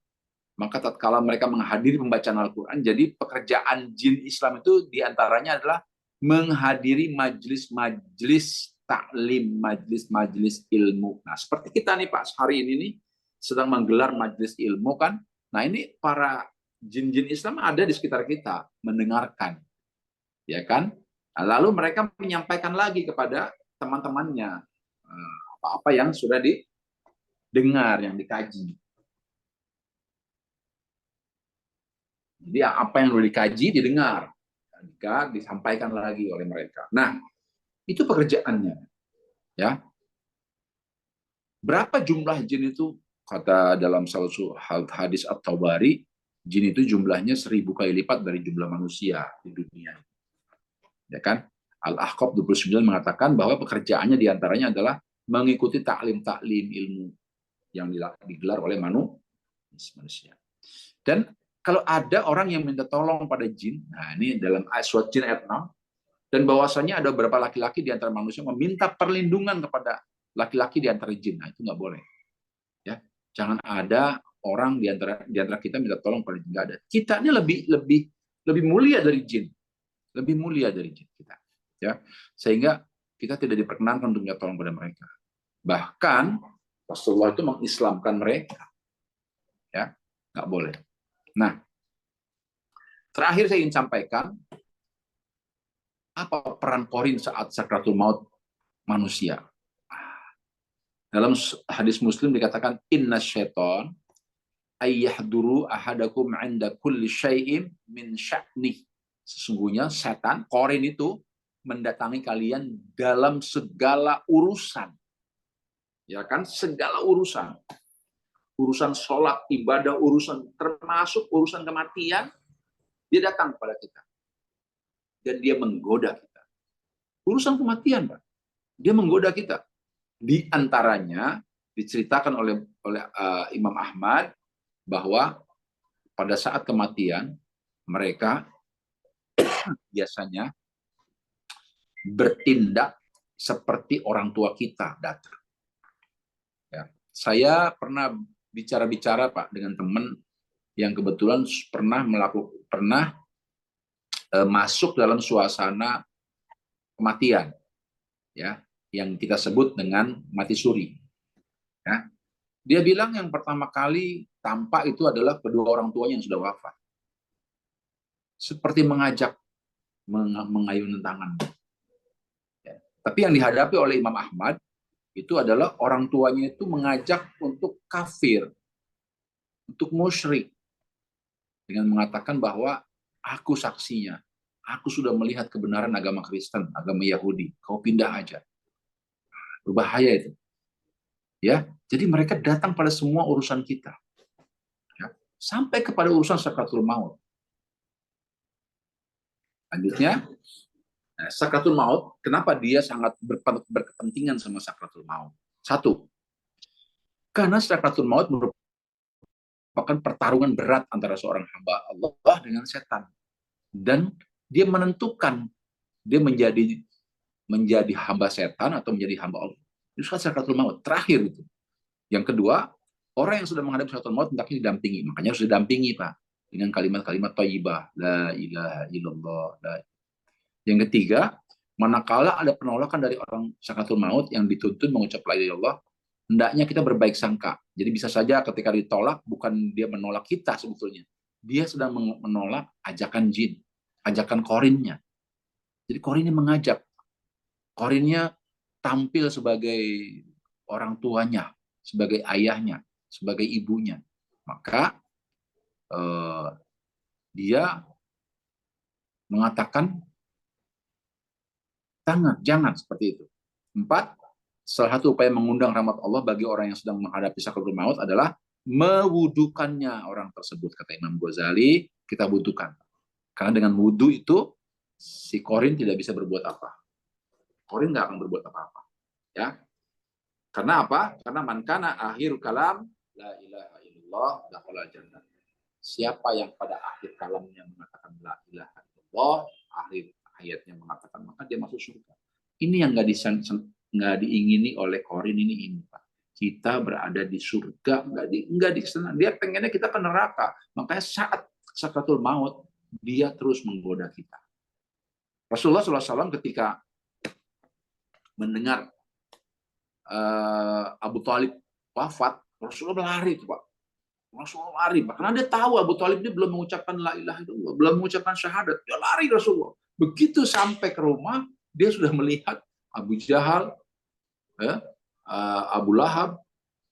maka tatkala mereka menghadiri pembacaan Al-Quran, jadi pekerjaan jin Islam itu diantaranya adalah menghadiri majlis-majlis taklim, majlis-majlis ilmu. Nah, seperti kita nih Pak, hari ini nih sedang menggelar majlis ilmu kan. Nah, ini para jin-jin Islam ada di sekitar kita, mendengarkan. Ya kan? Nah, lalu mereka menyampaikan lagi kepada teman-temannya apa-apa yang sudah didengar, yang dikaji. Jadi apa yang sudah dikaji didengar, disampaikan lagi oleh mereka. Nah, itu pekerjaannya. Ya. Berapa jumlah jin itu? Kata dalam salah satu hadis At-Tabari, jin itu jumlahnya 1000 kali lipat dari jumlah manusia di dunia. Ya kan? Al-Ahqaf 29 mengatakan bahwa pekerjaannya diantaranya adalah mengikuti taklim-taklim ilmu yang digelar oleh manusia. Dan kalau ada orang yang minta tolong pada jin, nah ini dalam surat jin ayat 6, dan bahwasanya ada beberapa laki-laki di antara manusia meminta perlindungan kepada laki-laki di antara jin, nah itu nggak boleh. Ya, jangan ada orang di antara kita minta tolong pada jin, nggak ada. Kita ini lebih mulia dari jin, lebih mulia dari jin kita. Ya, sehingga kita tidak diperkenankan untuk minta tolong pada mereka. Bahkan Rasulullah itu mengislamkan mereka, ya nggak boleh. Nah, Terakhir saya ingin sampaikan, apa peran korin saat sakratul maut manusia? Dalam hadis Muslim dikatakan, inna syaiton ayyahduru ahadakum 'inda kulli syai'in min sya'nih. Sesungguhnya setan, korin itu mendatangi kalian dalam segala urusan. Ya kan? Segala urusan. Urusan sholat, ibadah, urusan termasuk urusan kematian, dia datang kepada kita. Dan dia menggoda kita. Urusan kematian, Pak. Dia menggoda kita. Di antaranya diceritakan oleh Imam Ahmad bahwa pada saat kematian mereka biasanya bertindak seperti orang tua kita datang. Ya. Saya pernah bicara-bicara, Pak, dengan teman yang kebetulan pernah masuk dalam suasana kematian, ya, yang kita sebut dengan mati suri. Ya. Dia bilang yang pertama kali tampak itu adalah kedua orang tuanya yang sudah wafat. Seperti mengajak, mengayunkan tangan. Ya. Tapi yang dihadapi oleh Imam Ahmad itu adalah orang tuanya itu mengajak untuk kafir, untuk musyrik, dengan mengatakan bahwa aku saksinya, aku sudah melihat kebenaran agama Kristen, agama Yahudi, kau pindah aja. Berbahaya itu. Ya, jadi mereka datang pada semua urusan kita. Ya, sampai kepada urusan sakratul maut. Lanjutnya, sakratul maut, kenapa dia sangat berkepentingan sama sakratul maut? Satu, karena sakratul maut merupakan pertarungan berat antara seorang hamba Allah dengan setan. Dan dia menentukan dia menjadi hamba setan atau menjadi hamba Allah. Itu sakratul maut terakhir itu. Yang kedua, orang yang sudah menghadapi sakratul maut hendaknya didampingi. Makanya harus didampingi, Pak, dengan kalimat-kalimat thayyibah, la ilaha illallah. Yang ketiga, manakala ada penolakan dari orang sakratul maut yang dituntun mengucap la ilaha illallah, hendaknya kita berbaik sangka. Jadi bisa saja ketika ditolak, bukan dia menolak kita sebetulnya. Dia sedang menolak ajakan jin, ajakan korinnya. Jadi korinnya mengajak. Korinnya tampil sebagai orang tuanya, sebagai ayahnya, sebagai ibunya. Maka dia mengatakan, jangan seperti itu. 4, salah satu upaya mengundang rahmat Allah bagi orang yang sedang menghadapi sakratul maut adalah mewudukannya orang tersebut. Kata Imam Ghazali, kita wudukan. Karena dengan wudu itu, si korin tidak bisa berbuat apa. Korin nggak akan berbuat apa-apa. Ya. Karena apa? Karena man kana akhir kalam, la ilaha illallah, dakhala jannah. Siapa yang pada akhir kalamnya mengatakan la ilaha illallah, akhir ayatnya mengatakan, maka dia masuk surga. Ini yang nggak diingini oleh korin ini, Pak. Kita berada di surga, nggak di sana. Dia pengennya kita ke neraka. Makanya saat sakratul maut, dia terus menggoda kita. Rasulullah SAW ketika mendengar Abu Thalib wafat, Rasulullah lari itu, Pak. Rasulullah lari, karena dia tahu Abu Thalib ini belum mengucapkan la ilaha illallah, belum mengucapkan syahadat. Dia lari Rasulullah. Begitu sampai ke rumah, dia sudah melihat Abu Jahal, Abu Lahab,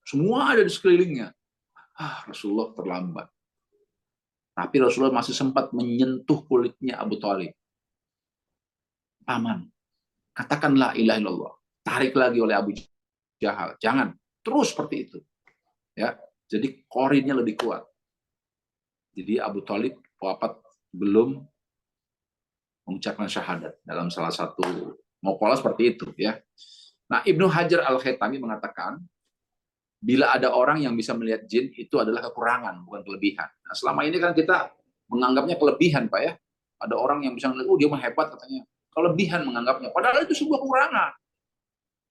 semua ada di sekelilingnya. Rasulullah terlambat. Tapi Rasulullah masih sempat menyentuh kulitnya Abu Thalib. Paman, katakan la ilaha illallah. Tarik lagi oleh Abu Jahal. Jangan, terus seperti itu. Ya, jadi korinnya lebih kuat. Jadi Abu Thalib wafat belum mengucapkan syahadat dalam salah satu maqalah seperti itu, ya. Nah, Ibnu Hajar Al-Haytami mengatakan, bila ada orang yang bisa melihat jin, itu adalah kekurangan, bukan kelebihan. Nah, selama ini kan kita menganggapnya kelebihan, Pak, ya. Ada orang yang bisa melihat, dia mah hebat katanya. Kelebihan menganggapnya, padahal itu sebuah kekurangan.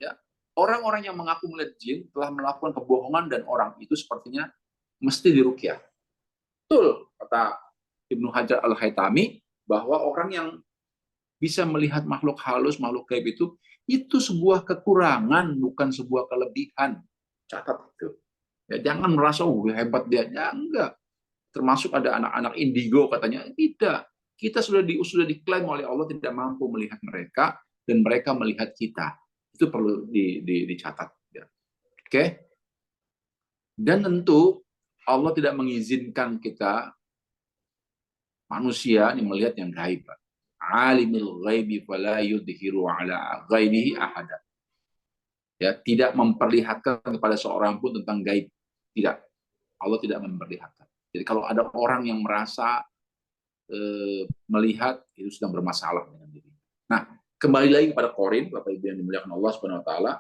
Ya. Orang-orang yang mengaku melihat jin telah melakukan kebohongan dan orang itu sepertinya mesti diruqyah. Betul, kata Ibnu Hajar Al-Haytami, bahwa orang yang bisa melihat makhluk halus, makhluk gaib itu sebuah kekurangan, bukan sebuah kelebihan. Catat itu. Ya, jangan merasa hebat dia. Ya, enggak. termasuk ada anak-anak indigo katanya. Tidak. Kita sudah diklaim oleh Allah tidak mampu melihat mereka dan mereka melihat kita. Itu perlu dicatat. Ya. Oke. Dan tentu Allah tidak mengizinkan kita manusia yang melihat yang gaib. Alimul ghaibi fala yudhiru ala ghaibihi ahada. Ya, tidak memperlihatkan kepada seorang pun tentang gaib. Tidak. Allah tidak memperlihatkan. Jadi kalau ada orang yang merasa melihat, itu sedang bermasalah dengan diri. Nah, kembali lagi kepada Qorin, Bapak Ibu yang dimuliakan Allah Subhanahu wa taala.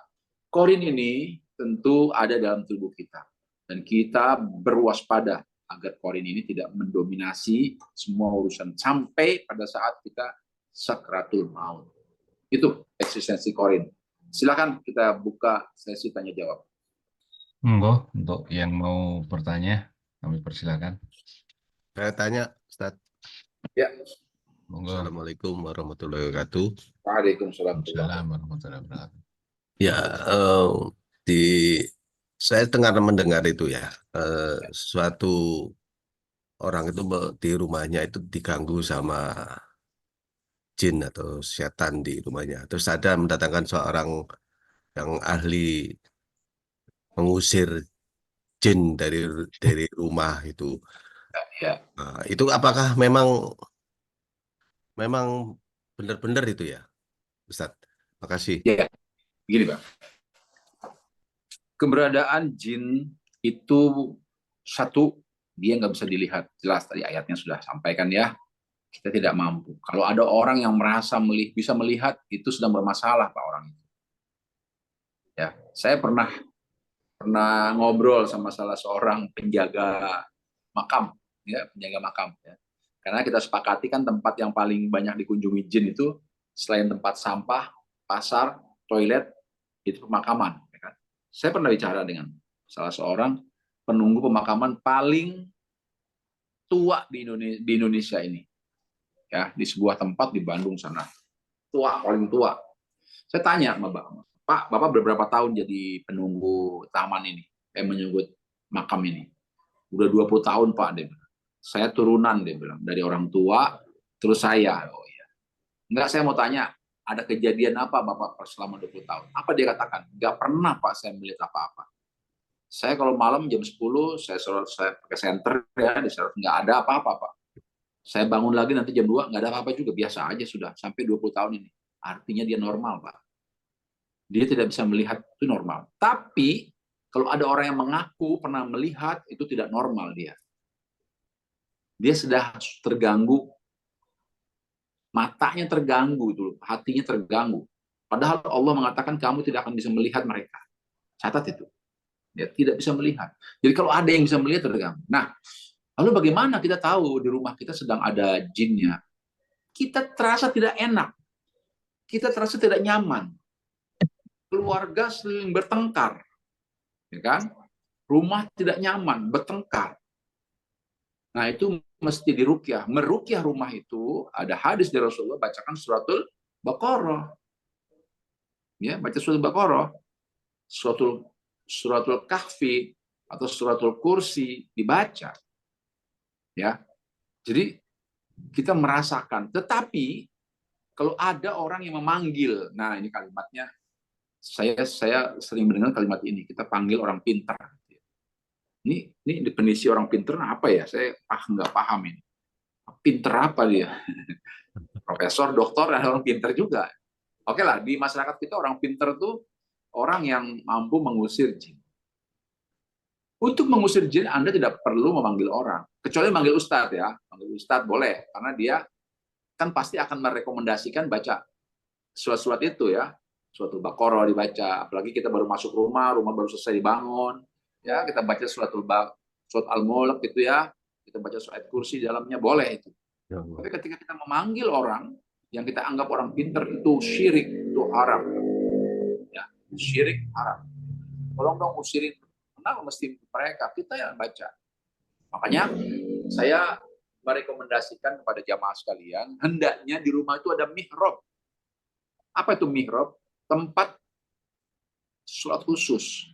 Qorin ini tentu ada dalam tubuh kita dan kita berwaspada agar Qorin ini tidak mendominasi semua urusan sampai pada saat kita sakratul maut. Itu eksistensi Qorin. Silakan kita buka sesi tanya jawab.
Monggo, untuk yang mau bertanya, kami persilakan.
Saya tanya, Ustaz.
Ya.
Monggo.
Assalamualaikum warahmatullahi wabarakatuh.
Waalaikumsalam.
Waalaikumsalam warahmatullahi wabarakatuh.
Ya, saya mendengar itu ya, suatu orang itu di rumahnya itu diganggu sama jin atau setan di rumahnya. Terus ada mendatangkan seorang yang ahli mengusir jin dari rumah itu.
Ya.
Nah, itu apakah memang benar-benar itu ya, Ustaz? Makasih.
Ya, begini Pak. Keberadaan jin itu satu, dia nggak bisa dilihat. Jelas tadi ayatnya sudah sampaikan ya. Kita tidak mampu. Kalau ada orang yang merasa bisa melihat, itu sedang bermasalah Pak orang itu. Ya, saya pernah ngobrol sama salah seorang penjaga makam, ya, penjaga makam. Ya. Karena kita sepakati kan tempat yang paling banyak dikunjungi jin itu selain tempat sampah, pasar, toilet, itu pemakaman. Ya kan? Saya pernah bicara dengan salah seorang penunggu pemakaman paling tua di Indonesia ini, ya, di sebuah tempat di Bandung sana, paling tua. Saya tanya sama Pak, Bapak berapa tahun jadi penunggu taman ini, menyebut makam ini? Udah 20 tahun Pak, dia bilang. Saya turunan, dia bilang, dari orang tua, terus saya. Oh iya. Enggak, saya mau tanya, ada kejadian apa Bapak selama 20 tahun? Apa dia katakan? Enggak pernah Pak saya melihat apa-apa. Saya kalau malam jam 10, saya pakai senter, ya, di server, nggak ada apa-apa Pak. Saya bangun lagi nanti jam 2, nggak ada apa-apa juga, biasa aja sudah, sampai 20 tahun ini. Artinya dia normal Pak. Dia tidak bisa melihat, itu normal. Tapi, kalau ada orang yang mengaku pernah melihat, itu tidak normal dia. Dia sudah terganggu, matanya terganggu, itu, hatinya terganggu. Padahal Allah mengatakan kamu tidak akan bisa melihat mereka. Catat itu. Dia tidak bisa melihat. Jadi kalau ada yang bisa melihat terganggu. Nah, lalu bagaimana kita tahu di rumah kita sedang ada jinnya? Kita terasa tidak enak. Kita terasa tidak nyaman. Keluarga sering bertengkar. Ya kan? Rumah tidak nyaman, bertengkar. Nah, itu mesti diruqyah. Meruqyah rumah itu ada hadis dari Rasulullah, bacakan suratul Baqarah. Ya, baca suratul Baqarah. Suratul Kahfi atau suratul Kursi dibaca. Ya. Jadi kita merasakan, tetapi kalau ada orang yang memanggil, nah ini kalimatnya saya sering mendengar kalimat ini, kita panggil orang pintar. Ini definisi orang pintar apa ya? Saya nggak paham ini. Pintar apa dia? Profesor, doktor, dan orang pintar juga. Oke lah, di masyarakat kita orang pintar tuh orang yang mampu mengusir jin. Untuk mengusir jin, Anda tidak perlu memanggil orang. Kecuali manggil ustadz ya. Manggil ustadz boleh, karena dia kan pasti akan merekomendasikan baca surat-surat itu ya. Suatu Baqarah dibaca, apalagi kita baru masuk rumah baru selesai dibangun. Ya, kita baca surat Al-Mulk gitu ya, kita baca surat Kursi di dalamnya, boleh itu. Ya, tapi ketika kita memanggil orang yang kita anggap orang pintar, itu syirik, itu haram. Ya, syirik haram. Tolong dong usirin. Kenapa mesti mereka? Kita yang baca. Makanya saya merekomendasikan kepada jamaah sekalian, hendaknya di rumah itu ada mihrab. Apa itu mihrab? Tempat sholat khusus.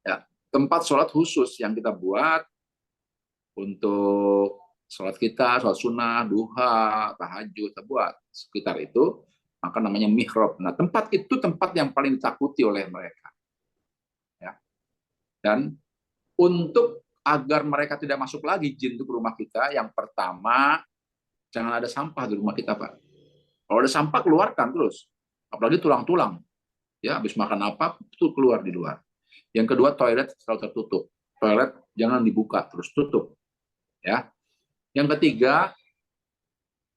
Ya, tempat sholat khusus yang kita buat untuk sholat kita, sholat sunnah, duha, tahajud, kita buat sekitar itu, maka namanya mihrab. Nah, tempat itu tempat yang paling ditakuti oleh mereka. Ya. Dan untuk agar mereka tidak masuk lagi jin itu ke rumah kita, yang pertama, jangan ada sampah di rumah kita, Pak. Kalau ada sampah, keluarkan terus. Apalagi tulang-tulang. Ya, habis makan apa, itu keluar di luar. Yang kedua, toilet selalu tertutup. Toilet jangan dibuka, terus tutup. Ya. Yang ketiga,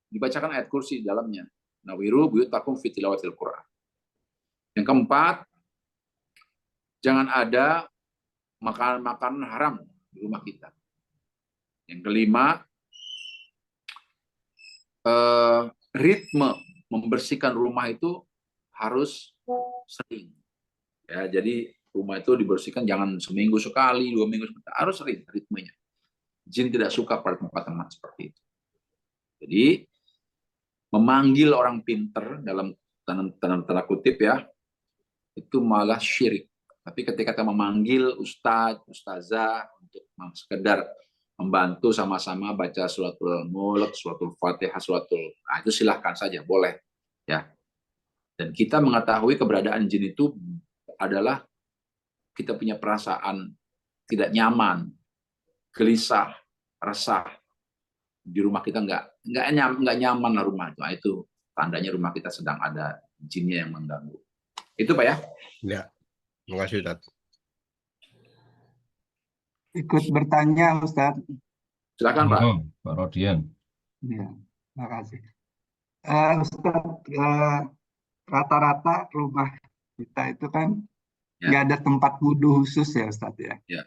dibacakan ayat kursi di dalamnya. Nawiru buyutakum fi tilawatil Qur'an. Yang keempat, jangan ada makanan-makanan haram di rumah kita. Yang kelima, ritme membersihkan rumah itu harus sering. Ya, jadi rumah itu dibersihkan jangan seminggu sekali, 2 minggu sekali, harus sering ritmenya. Jin tidak suka pada tempat-tempat seperti itu. Jadi memanggil orang pinter dalam tanda kutip ya, itu malah syirik. Tapi ketika kita memanggil ustadz, ustazah untuk sekedar membantu sama-sama baca suratul mulk, suratul fatihah, itu silahkan saja, boleh. Ya. Dan kita mengetahui keberadaan jin itu adalah kita punya perasaan tidak nyaman, gelisah, resah. Di rumah kita nggak nyaman lah rumah itu. Nah, itu tandanya rumah kita sedang ada jinnya yang mengganggu. Itu Pak ya?
Ya, terima kasih Ustaz.
Ikut bertanya Ustaz.
Silakan Pak.
Pak Rodian.
Ya, terima kasih. Ustaz, rata-rata rumah kita itu kan nggak ada tempat wudhu khusus ya Ustaz ya.
Ya.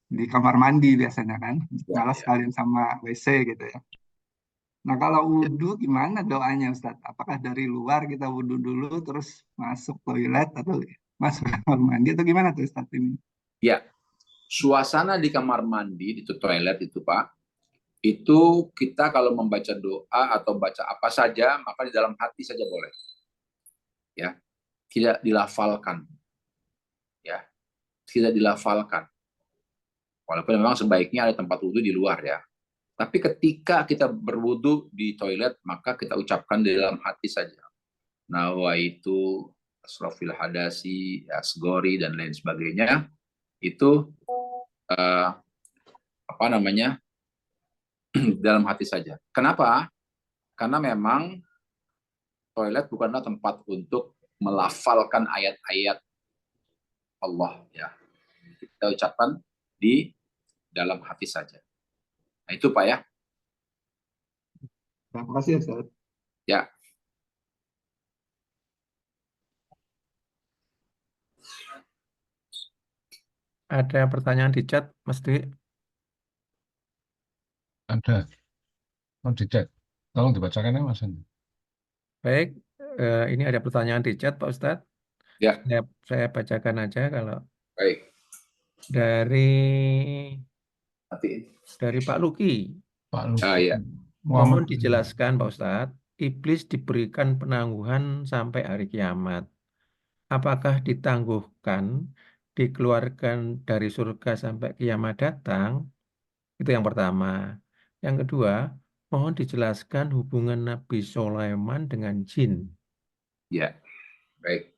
Di kamar mandi biasanya kan, malah
Ya.
sekalian sama WC gitu ya. Nah kalau wudhu gimana doanya Ustaz? Apakah dari luar kita wudhu dulu terus masuk toilet atau masuk kamar mandi atau gimana tuh Ustaz ini?
Ya, suasana di kamar mandi, itu toilet itu Pak, itu kita kalau membaca doa atau baca apa saja, maka di dalam hati saja boleh. Ya, tidak dilafalkan. Ya, tidak dilafalkan. Walaupun memang sebaiknya ada tempat wudhu di luar ya. Tapi ketika kita berwudhu di toilet, maka kita ucapkan di dalam hati saja. Nawaitu, asrofil hadasi, asgori, dan lain sebagainya. Itu dalam hati saja. Kenapa? Karena memang toilet bukanlah tempat untuk melafalkan ayat-ayat Allah ya. Kita ucapkan di dalam hati saja. Nah, itu Pak ya.
Terima kasih Ustaz.
Ya.
Ada pertanyaan di chat, Mas Dwi?
Ada. Oh, dicek. Tolong dibacakan ya Mas.
Baik, ini ada pertanyaan di chat Pak Ustadz.
Ya.
Saya bacakan aja kalau
Baik.
dari Pak Luki.
Pak Luki.
Ya.
Mohon dijelaskan Pak Ustadz, iblis diberikan penangguhan sampai hari kiamat. Apakah ditangguhkan, dikeluarkan dari surga sampai kiamat datang? Itu yang pertama. Yang kedua, mohon dijelaskan hubungan Nabi Sulaiman dengan jin.
Ya, baik.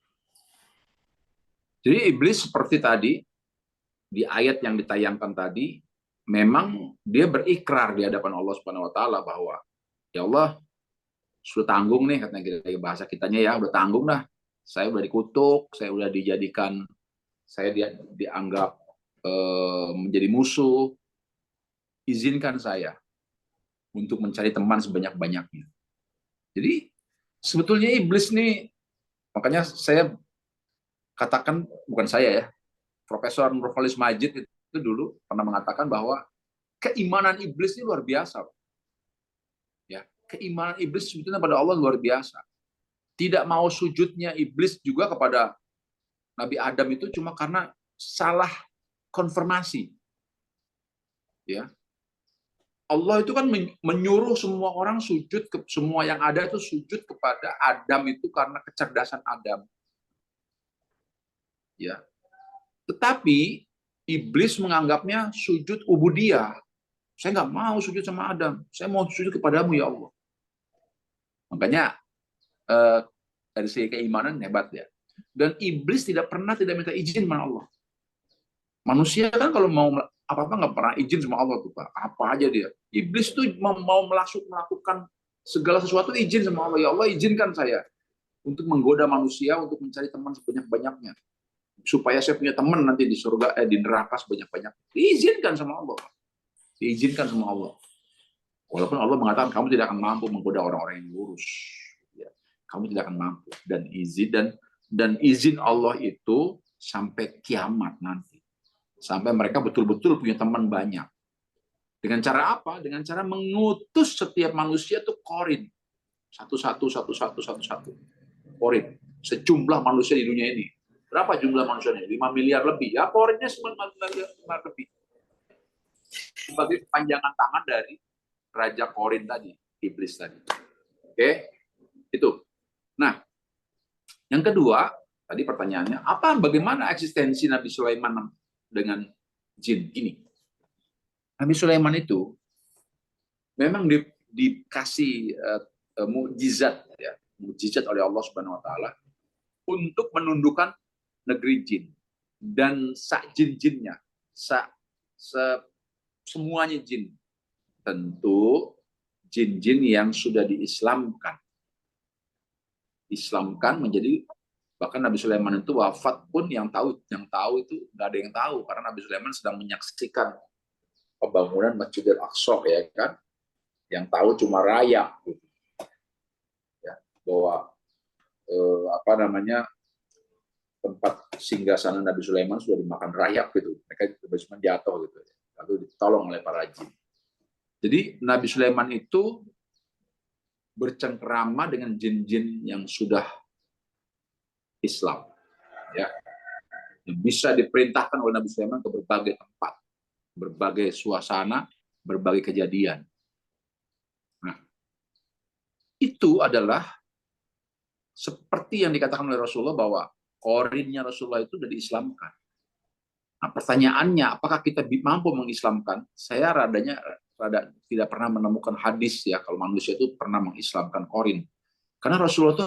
Jadi iblis seperti tadi, di ayat yang ditayangkan tadi, memang dia berikrar di hadapan Allah Subhanahu wa Ta'ala bahwa ya Allah sudah tanggung nih, katanya kita bahasa kitanya ya, udah tanggung dah. Saya udah dikutuk, saya udah dijadikan, saya dianggap menjadi musuh. Izinkan saya untuk mencari teman sebanyak-banyaknya. Jadi sebetulnya iblis nih, makanya saya katakan, bukan saya ya, Profesor Nurholis Majid itu dulu pernah mengatakan bahwa keimanan iblis ini luar biasa. Ya, keimanan iblis sebetulnya pada Allah luar biasa. Tidak mau sujudnya iblis juga kepada Nabi Adam itu cuma karena salah konfirmasi. Ya. Allah itu kan menyuruh semua orang sujud, semua yang ada itu sujud kepada Adam itu karena kecerdasan Adam. Ya. Tetapi iblis menganggapnya sujud ubudiyah. Saya nggak mau sujud sama Adam. Saya mau sujud kepadamu ya Allah. Makanya dari segi keimanan hebat ya. Dan iblis tidak minta izin sama Allah. Manusia kan kalau mau apa-apa nggak pernah izin sama Allah tuh Pak. Apa aja dia. Iblis tuh mau melakukan segala sesuatu izin sama Allah. Ya Allah izinkan saya untuk menggoda manusia, untuk mencari teman sebanyak-banyaknya. Supaya saya punya teman nanti di surga, di neraka sebanyak-banyaknya. Diizinkan sama Allah. Diizinkan sama Allah. Walaupun Allah mengatakan kamu tidak akan mampu menggoda orang-orang yang lurus. Ya, kamu tidak akan mampu. Dan izin Allah itu sampai kiamat nanti. Sampai mereka betul-betul punya teman banyak. Dengan cara apa? Dengan cara mengutus setiap manusia itu korin. Satu-satu. Korin. Sejumlah manusia di dunia ini. Berapa jumlah manusianya? 5 miliar lebih. Ya korinnya 9 miliar lebih. Sebagai panjangan tangan dari Raja Korin tadi, iblis tadi. Oke, itu. Nah, yang kedua, tadi pertanyaannya, bagaimana eksistensi Nabi Sulaiman dengan jin? Gini, Nabi Sulaiman itu memang dikasih mukjizat, ya, mukjizat oleh Allah Subhanahu Wa Taala untuk menundukkan negeri jin dan jin-jinnya, semuanya jin. Tentu jin-jin yang sudah diislamkan menjadi, bahkan Nabi Sulaiman itu wafat pun yang tahu itu nggak ada yang tahu, karena Nabi Sulaiman sedang menyaksikan pembangunan Masjidil Aqsa, ya kan, yang tahu cuma rakyat, gitu. Ya, bahwa tempat singgasana Nabi Sulaiman sudah dimakan rayap gitu, mereka cuma jatuh gitu, lalu ditolong oleh para jin. Jadi Nabi Sulaiman itu bercengkerama dengan jin-jin yang sudah Islam, ya, yang bisa diperintahkan oleh Nabi Sulaiman ke berbagai tempat, berbagai suasana, berbagai kejadian. Nah, itu adalah seperti yang dikatakan oleh Rasulullah bahwa korinnya Rasulullah itu sudah diislamkan. Nah, pertanyaannya, apakah kita mampu mengislamkan? Saya rada tidak pernah menemukan hadis, ya, kalau manusia itu pernah mengislamkan korin. Karena Rasulullah itu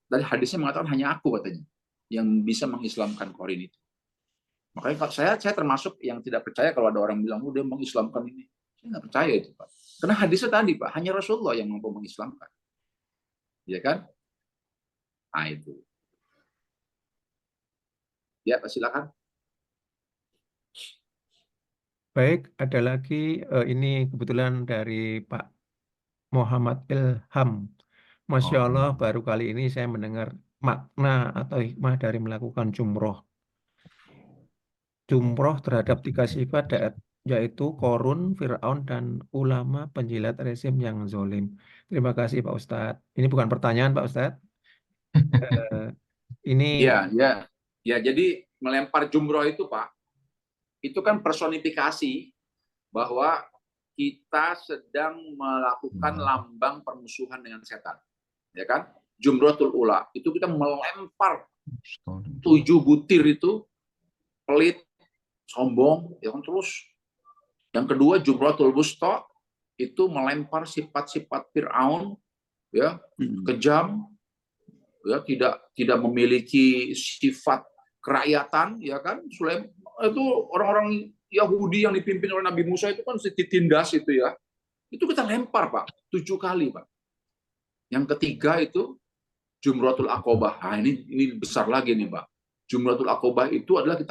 dari hadisnya mengatakan hanya aku, katanya, yang bisa mengislamkan korin itu. Makanya saya termasuk yang tidak percaya kalau ada orang bilang, dia mengislamkan ini. Saya nggak percaya itu, Pak. Karena hadisnya tadi, Pak, hanya Rasulullah yang mampu mengislamkan. Ya kan? Nah, itu. Ya, silakan.
Baik, ada lagi ini kebetulan dari Pak Muhammad Ilham. Masya Allah, baru kali ini saya mendengar makna atau hikmah dari melakukan jumroh. Jumroh terhadap 3 sifat, yaitu Korun, Fir'aun, dan ulama penjilat rezim yang zolim. Terima kasih Pak Ustadz. Ini bukan pertanyaan Pak Ustadz. Ini
Ya, jadi melempar jumroh itu, Pak, itu kan personifikasi bahwa kita sedang melakukan lambang permusuhan dengan setan, ya kan? Jumratul ula itu kita melempar 7 butir itu, pelit, sombong, ya kan, terus. Yang kedua jumratul wusta itu melempar sifat-sifat Fir'aun, ya, kejam, ya, tidak memiliki sifat kerakyatan, ya kan? Sulaiman itu orang-orang Yahudi yang dipimpin oleh Nabi Musa itu kan ditindas itu, ya. Itu kita lempar, Pak, 7 kali, Pak. Yang ketiga itu Jumratul Aqobah. Nah, ini besar lagi nih, Pak. Jumratul Aqobah itu adalah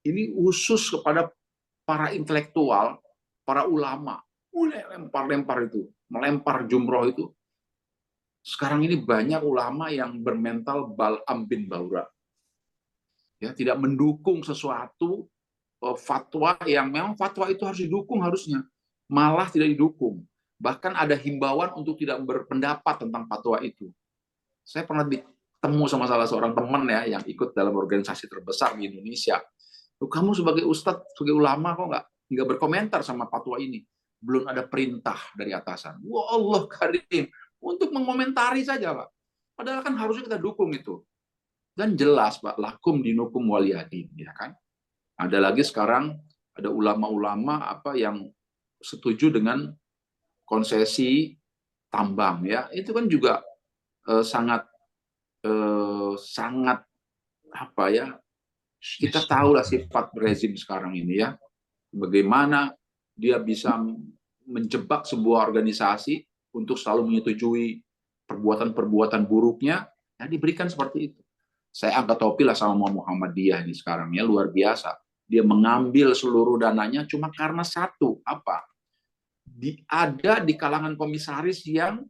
ini khusus kepada para intelektual, para ulama. Mulai lempar-lempar itu, melempar jumroh itu. Sekarang ini banyak ulama yang bermental Bal'am bin Baura. Ya, tidak mendukung sesuatu fatwa yang memang fatwa itu harus didukung harusnya, malah tidak didukung. Bahkan ada himbauan untuk tidak berpendapat tentang fatwa itu. Saya pernah ketemu sama salah seorang teman, ya, yang ikut dalam organisasi terbesar di Indonesia. Kamu sebagai ustadz, sebagai ulama, kok nggak berkomentar sama fatwa ini? Belum ada perintah dari atasan. Wah, Allah karim, untuk mengomentari saja, Pak. Padahal kan harusnya kita dukung itu. Dan jelas, Pak, lakum dinukum waliyadin, ya kan? Ada lagi sekarang ada ulama-ulama yang setuju dengan konsesi tambang ya. Itu kan juga sangat sangat apa ya? Kita tahulah sifat rezim sekarang ini ya. Bagaimana dia bisa menjebak sebuah organisasi untuk selalu menyetujui perbuatan-perbuatan buruknya, ya diberikan seperti itu. Saya angkat topi lah sama Muhammadiyah ini sekarang ya, luar biasa. Dia mengambil seluruh dananya cuma karena satu, apa? Ada di kalangan komisaris yang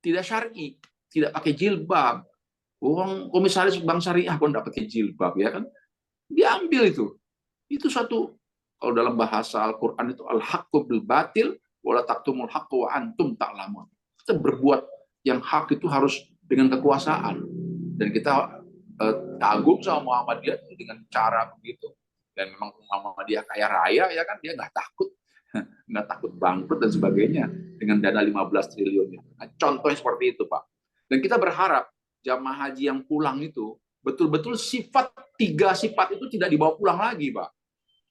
tidak syar'i, tidak pakai jilbab. Uang komisaris bank syariah pun tidak pakai jilbab ya kan? Diambil itu. Itu satu, kalau dalam bahasa Al-Quran itu al-haqqu bil batil wala taqtumul haqqu wa antum ta'lamun. Kita berbuat yang hak itu harus dengan kekuasaan. Dan kita kagum sama Muhammadiyah dengan cara begitu. Dan memang Muhammadiyah kaya raya ya kan, dia nggak takut bangkrut dan sebagainya dengan dana 15 triliun. Nah, contohnya seperti itu, Pak. Dan kita berharap jamaah haji yang pulang itu betul-betul tiga sifat itu tidak dibawa pulang lagi, Pak.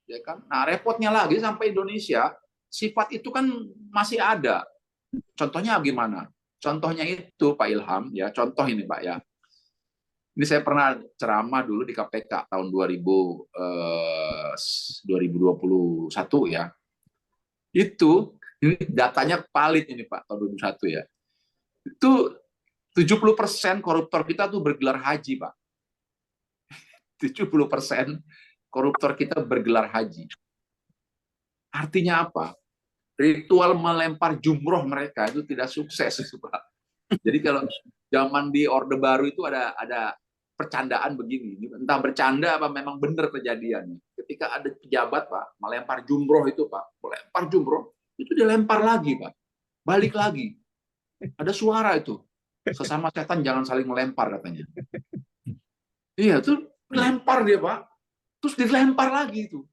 Ya kan? Nah, repotnya lagi sampai Indonesia, sifat itu kan masih ada. Contohnya gimana? Contohnya itu Pak Ilham, ya. Contoh ini, Pak ya. Ini saya pernah ceramah dulu di KPK tahun 2021 ya. Itu ini datanya valid ini Pak tahun 2021 ya. Itu 70% koruptor kita tuh bergelar haji, Pak. 70% koruptor kita bergelar haji. Artinya apa? Ritual melempar jumroh mereka itu tidak sukses, Pak. Jadi kalau zaman di Orde Baru itu ada percandaan begini, entah bercanda apa memang benar kejadiannya. Ketika ada pejabat, Pak, melempar jumroh itu, Pak, melempar jumroh, itu dilempar lagi, Pak. Balik lagi. Ada suara itu. Sesama setan jangan saling melempar katanya. Iya, tuh lempar dia, Pak. Terus dilempar lagi itu.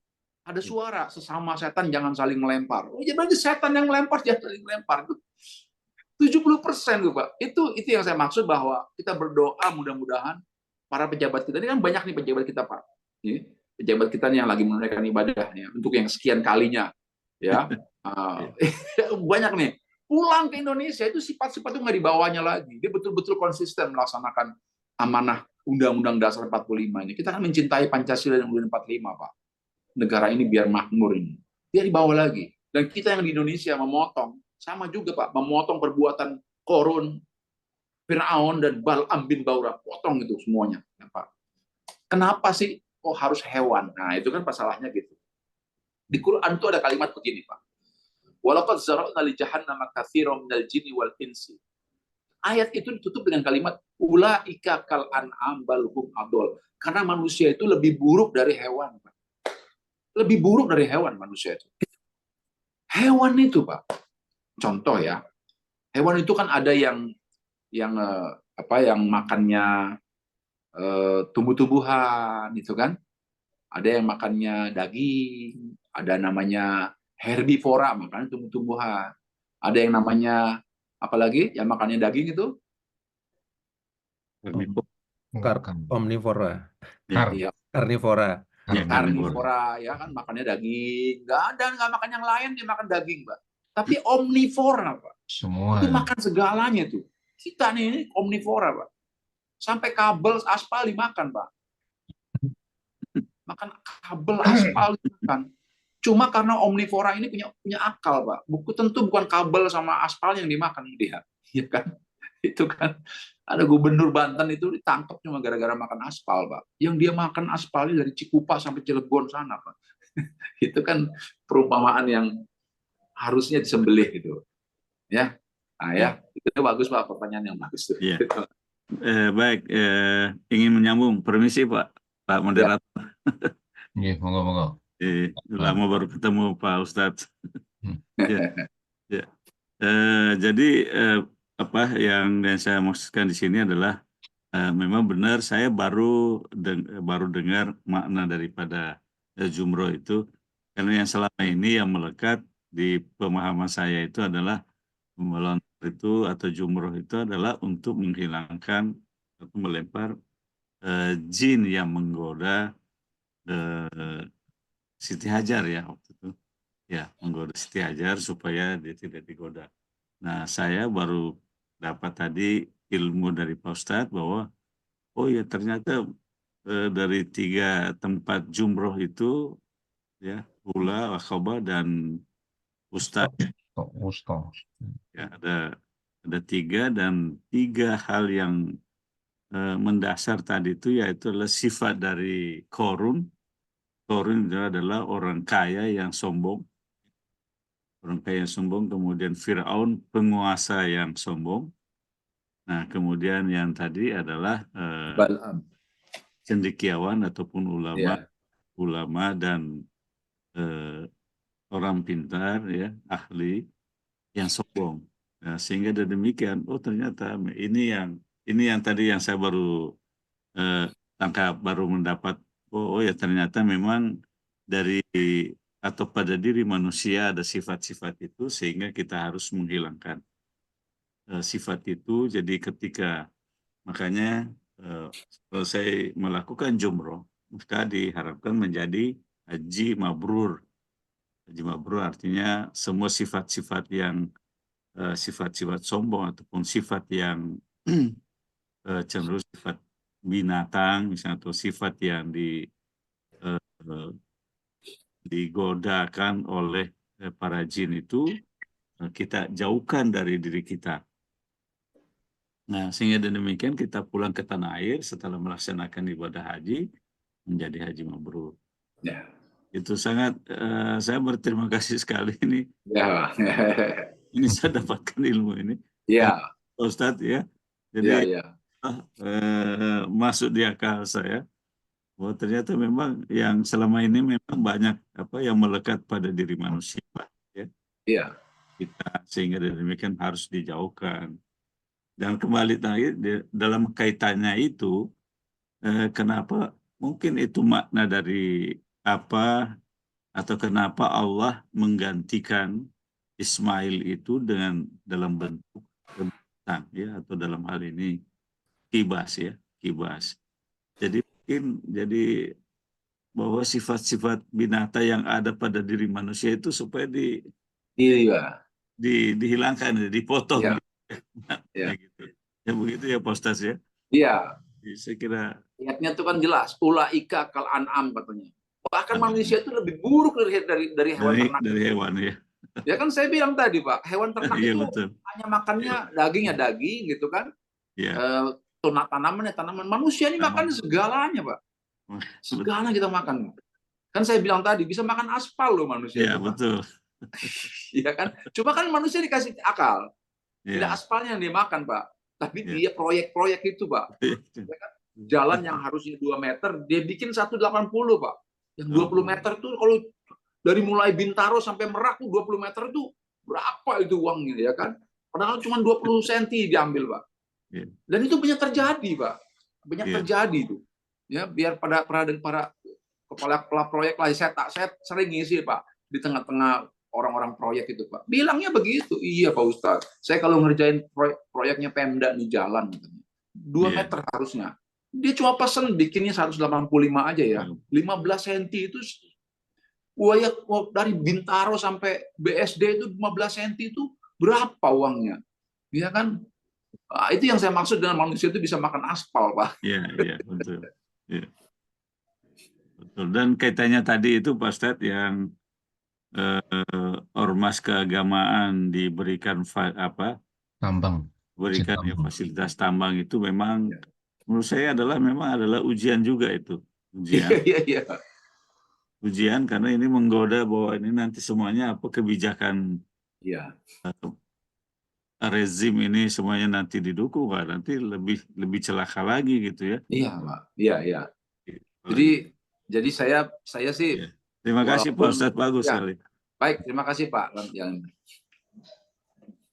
Ada suara, sesama setan jangan saling melempar. Oh, jadi setan yang melempar, jangan saling melempar. 70% tuh, Pak. Itu yang saya maksud bahwa kita berdoa mudah-mudahan para pejabat kita, ini kan banyak nih pejabat kita, Pak. Pejabat kita nih yang lagi menunaikan ibadahnya untuk yang sekian kalinya. Ya, banyak nih. Pulang ke Indonesia itu sifat-sifat itu nggak dibawanya lagi. Dia betul-betul konsisten melaksanakan amanah Undang-Undang Dasar 45 ini. Kita kan mencintai Pancasila dan Undang-Undang 45, Pak. Negara ini biar makmur ini. Dia dibawa lagi. Dan kita yang di Indonesia memotong, sama juga Pak, memotong perbuatan Korun, Fir'aun, dan Bal'am bin Baura. Potong itu semuanya. Ya, Pak. Kenapa sih kok harus hewan? Nah, itu kan masalahnya gitu. Di Quran itu ada kalimat begini, Pak. Walaqad zara'na li jahannama katsiran minal jinni wal insi. Ayat itu ditutup dengan kalimat ulaika kal an'am bal hum adol. Karena manusia itu lebih buruk dari hewan, Pak. Lebih buruk dari hewan manusia itu. Hewan itu, Pak. Contoh ya. Hewan itu kan ada yang makannya tumbuh-tumbuhan itu kan. Ada yang makannya daging, ada namanya herbivora, makannya tumbuh-tumbuhan. Ada yang namanya apalagi yang makannya daging itu?
Omnivora.
Iya.
Karnivora.
Karnivora ya kan makannya daging. Nggak makan yang lain, dia makan daging, Pak. Tapi omnivora, Pak.
Semua.
Itu makan segalanya tuh. Kita nih ini omnivora, Pak. Sampai kabel aspal dimakan, Pak. Makan kabel aspal dimakan. Cuma karena omnivora ini punya akal, Pak. Tentu bukan kabel sama aspal yang dimakan dia. Iya kan? Itu kan ada gubernur Banten itu ditangkap cuma gara-gara makan aspal, Pak. Yang dia makan aspalnya dari Cikupa sampai Cilegon sana, Pak. Itu kan perumpamaan yang harusnya disembelih gitu. Ya. Nah, ya, itu bagus, Pak, pertanyaan yang bagus tuh.
Ya. Baik, ingin menyambung. Permisi, Pak moderator.
Iya, monggo.
Lama baru ketemu Pak Ustadz. Ya. Jadi apa yang saya maksudkan di sini adalah memang benar saya baru dengar makna daripada jumroh itu, karena yang selama ini yang melekat di pemahaman saya itu adalah melontar itu atau jumroh itu adalah untuk menghilangkan atau melempar jin yang menggoda Siti Hajar ya waktu itu. ya menggoda Siti Hajar supaya dia tidak digoda. Nah, saya baru dapat tadi ilmu dari Pak Ustadz bahwa oh ya ternyata dari 3 tempat jumroh itu ya Ula, Aqabah dan Ustadz
Wusta.
ya ada 3 dan 3 hal yang mendasar tadi itu yaitu adalah sifat dari Korun. Korun itu adalah orang kaya yang sombong. Orang kaya yang sombong, kemudian Fir'aun penguasa yang sombong. Nah, kemudian yang tadi adalah
Bal'am.
cendekiawan ataupun
Ya.
ulama dan orang pintar ya, ahli yang sombong. Nah, sehingga dari demikian, oh ternyata ini yang tadi yang saya baru tangkap, baru mendapat oh ya ternyata memang dari atau pada diri manusia ada sifat-sifat itu sehingga kita harus menghilangkan sifat itu. Jadi ketika makanya kalau saya melakukan jumroh maka diharapkan menjadi haji mabrur. Haji mabrur artinya semua sifat-sifat yang sifat-sifat sombong ataupun sifat yang cenderung sifat binatang misalnya atau sifat yang digodakan oleh para jin itu kita jauhkan dari diri kita. Nah, sehingga demikian kita pulang ke tanah air setelah melaksanakan ibadah haji menjadi haji mabrur.
Ya.
Itu sangat saya berterima kasih sekali ini.
Ya.
Ini saya dapatkan ilmu ini.
Ya.
Pak Ustadz ya.
Ya,
Jadi
ya.
masuk di akal saya. bahwa ternyata memang yang selama ini memang banyak yang melekat pada diri manusia, ya.
Iya.
Kita sehingga demikian harus dijauhkan. Dan kembali tadi dalam kaitannya itu, kenapa mungkin itu makna dari apa atau kenapa Allah menggantikan Ismail itu dengan dalam bentuk bintang, ya, atau dalam hal ini kibas, ya, kibas. Jadi mungkin bahwa sifat-sifat binatang yang ada pada diri manusia itu supaya dihilangkan, dipotong.
Ya.
Ya. Gitu. Ya begitu ya Pak Ustaz ya.
Iya.
Saya kira
ayatnya itu kan jelas, ulaika kal an'am katanya. Bahkan manusia itu lebih buruk dari hewan ternak.
Dari hewan ya.
Ya kan saya bilang tadi Pak, hewan ternak
Iya,
itu
betul.
hanya makannya daging gitu kan.
Iya.
Tanaman. Manusia ini makan segalanya Pak. Segala kita makan. Kan saya bilang tadi bisa makan aspal loh manusia.
Iya, betul.
Iya kan? Cuma kan manusia dikasih akal.
Ya.
Tidak aspalnya yang dimakan Pak, tapi dia proyek-proyek itu Pak. Jalan yang harusnya 2 meter, dia bikin 180 Pak. Yang 20 meter tuh kalau dari mulai Bintaro sampai Merak tuh 20 meter itu berapa itu uangnya ya kan? Padahal cuma 20 cm diambil Pak. Dan itu banyak terjadi Pak. Banyak terjadi itu. Ya, biar para kepala proyek lah saya sering ngisi Pak di tengah-tengah orang-orang proyek itu Pak. Bilangnya begitu. Iya Pak Ustadz. Saya kalau ngerjain proyeknya Pemda nih jalan 2 meter harusnya. Dia cuma pesen bikinnya 185 aja ya. 15 cm itu dari Bintaro sampai BSD itu 15 cm itu berapa uangnya? Iya kan? Nah, itu yang saya maksud dengan manusia itu bisa makan aspal, Pak.
Iya, betul. Ya. Betul. Dan kaitannya tadi itu Pak Ustadz yang ormas keagamaan diberikan
tambang,
berikan fasilitas tambang itu memang menurut saya memang adalah ujian juga itu. Ujian karena ini menggoda bahwa ini nanti semuanya kebijakan rezim ini semuanya nanti didukung, nanti lebih celaka lagi gitu ya.
Iya Pak. Iya. Jadi saya sih.
Terima kasih Pak Ustadz, bagus sekali.
Baik, terima kasih Pak.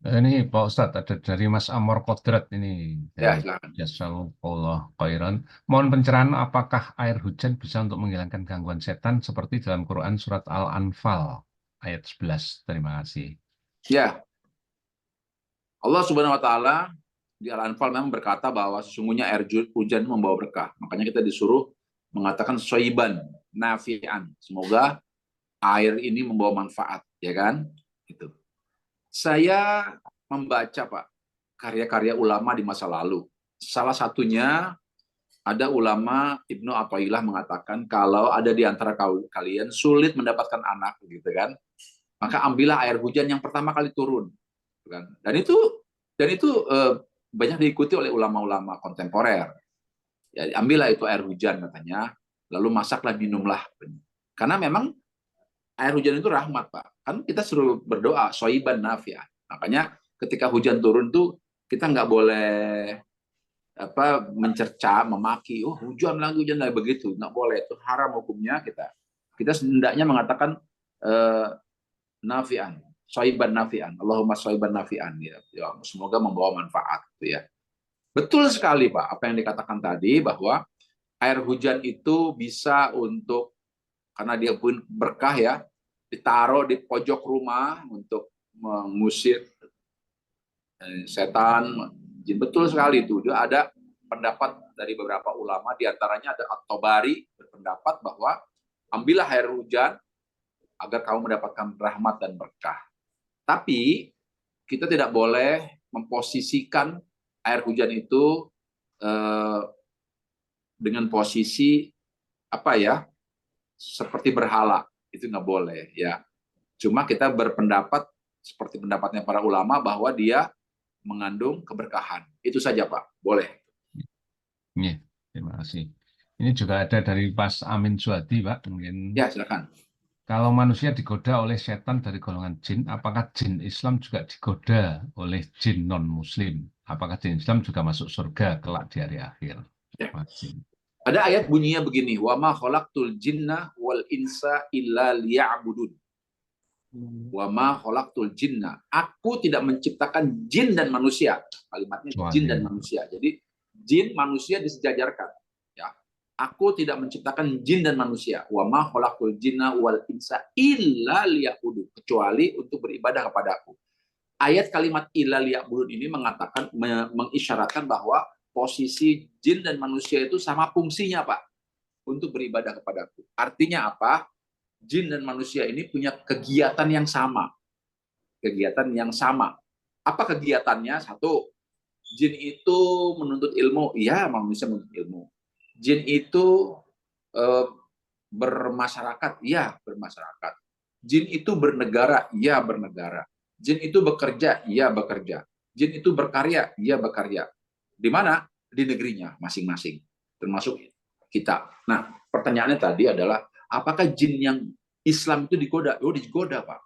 Ini Pak Ustadz ada dari Mas Amor Kodrat ini.
Ya, silakan.
Jazakallahu khairan. Mohon pencerahan apakah air hujan bisa untuk menghilangkan gangguan setan seperti dalam Quran surat Al-Anfal ayat 11. Terima kasih.
Ya. Allah Subhanahu wa taala di Al-Anfal memang berkata bahwa sesungguhnya air hujan membawa berkah. Makanya kita disuruh mengatakan soiban, nafi'an. Semoga air ini membawa manfaat, ya kan? Itu. Saya membaca, Pak, karya-karya ulama di masa lalu. Salah satunya ada ulama Ibnu Athaillah mengatakan kalau ada di antara kalian sulit mendapatkan anak, gitu kan, maka ambillah air hujan yang pertama kali turun, gitu kan. Dan itu banyak diikuti oleh ulama-ulama kontemporer. Ya, ambillah itu air hujan katanya, lalu masaklah, minumlah. Karena memang air hujan itu rahmat, Pak. Kan kita suruh berdoa, soiban nafi'ah. Makanya ketika hujan turun tuh kita nggak boleh mencerca, memaki, oh hujan lagi begitu, nggak boleh, itu haram hukumnya. Kita hendaknya mengatakan nafi'an, soiban nafi'an, Allahumma soiban nafi'an, ya, semoga membawa manfaat, gitu ya. Betul sekali, Pak, apa yang dikatakan tadi bahwa air hujan itu bisa untuk, karena dia pun berkah ya, ditaruh di pojok rumah untuk mengusir setan, jin. Betul sekali itu. Dia ada pendapat dari beberapa ulama, diantaranya ada At-Tabari berpendapat bahwa ambillah air hujan agar kamu mendapatkan rahmat dan berkah. Tapi kita tidak boleh memposisikan air hujan itu dengan posisi seperti berhala. Itu nggak boleh ya. Cuma kita berpendapat seperti pendapatnya para ulama bahwa dia mengandung keberkahan. Itu saja, Pak. Boleh.
Iya, terima kasih. Ini juga ada dari Pas Amin Suhadi, Pak. Mungkin.
Ya, silakan.
Kalau manusia digoda oleh setan dari golongan jin, apakah jin Islam juga digoda oleh jin non-Muslim? Apakah jin Islam juga masuk surga kelak di hari akhir?
Ya.
Masih.
Ada ayat bunyinya begini, wa ma khalaqtul jinna wal insa illa liya'budun. Wa ma khalaqtul jinna. Aku tidak menciptakan jin dan manusia. Kalimatnya jin dan manusia. Jadi jin manusia disejajarkan. Ya. Aku tidak menciptakan jin dan manusia. Wa ma khalaqtul jinna wal insa illa liya'budun, kecuali untuk beribadah kepada aku. Ayat kalimat illa liya'budun ini mengatakan, mengisyaratkan bahwa posisi jin dan manusia itu sama fungsinya, Pak, untuk beribadah kepadaku. Artinya apa? Jin dan manusia ini punya kegiatan yang sama. Kegiatan yang sama. Apa kegiatannya? Satu, jin itu menuntut ilmu. Iya, manusia menuntut ilmu. Jin itu bermasyarakat. Iya, bermasyarakat. Jin itu bernegara. Iya, bernegara. Jin itu bekerja. Iya, bekerja. Jin itu berkarya. Iya, berkarya. Di mana? Di negerinya masing-masing, termasuk kita. Nah, pertanyaannya tadi adalah, apakah jin yang Islam itu digoda? Oh, digoda, Pak.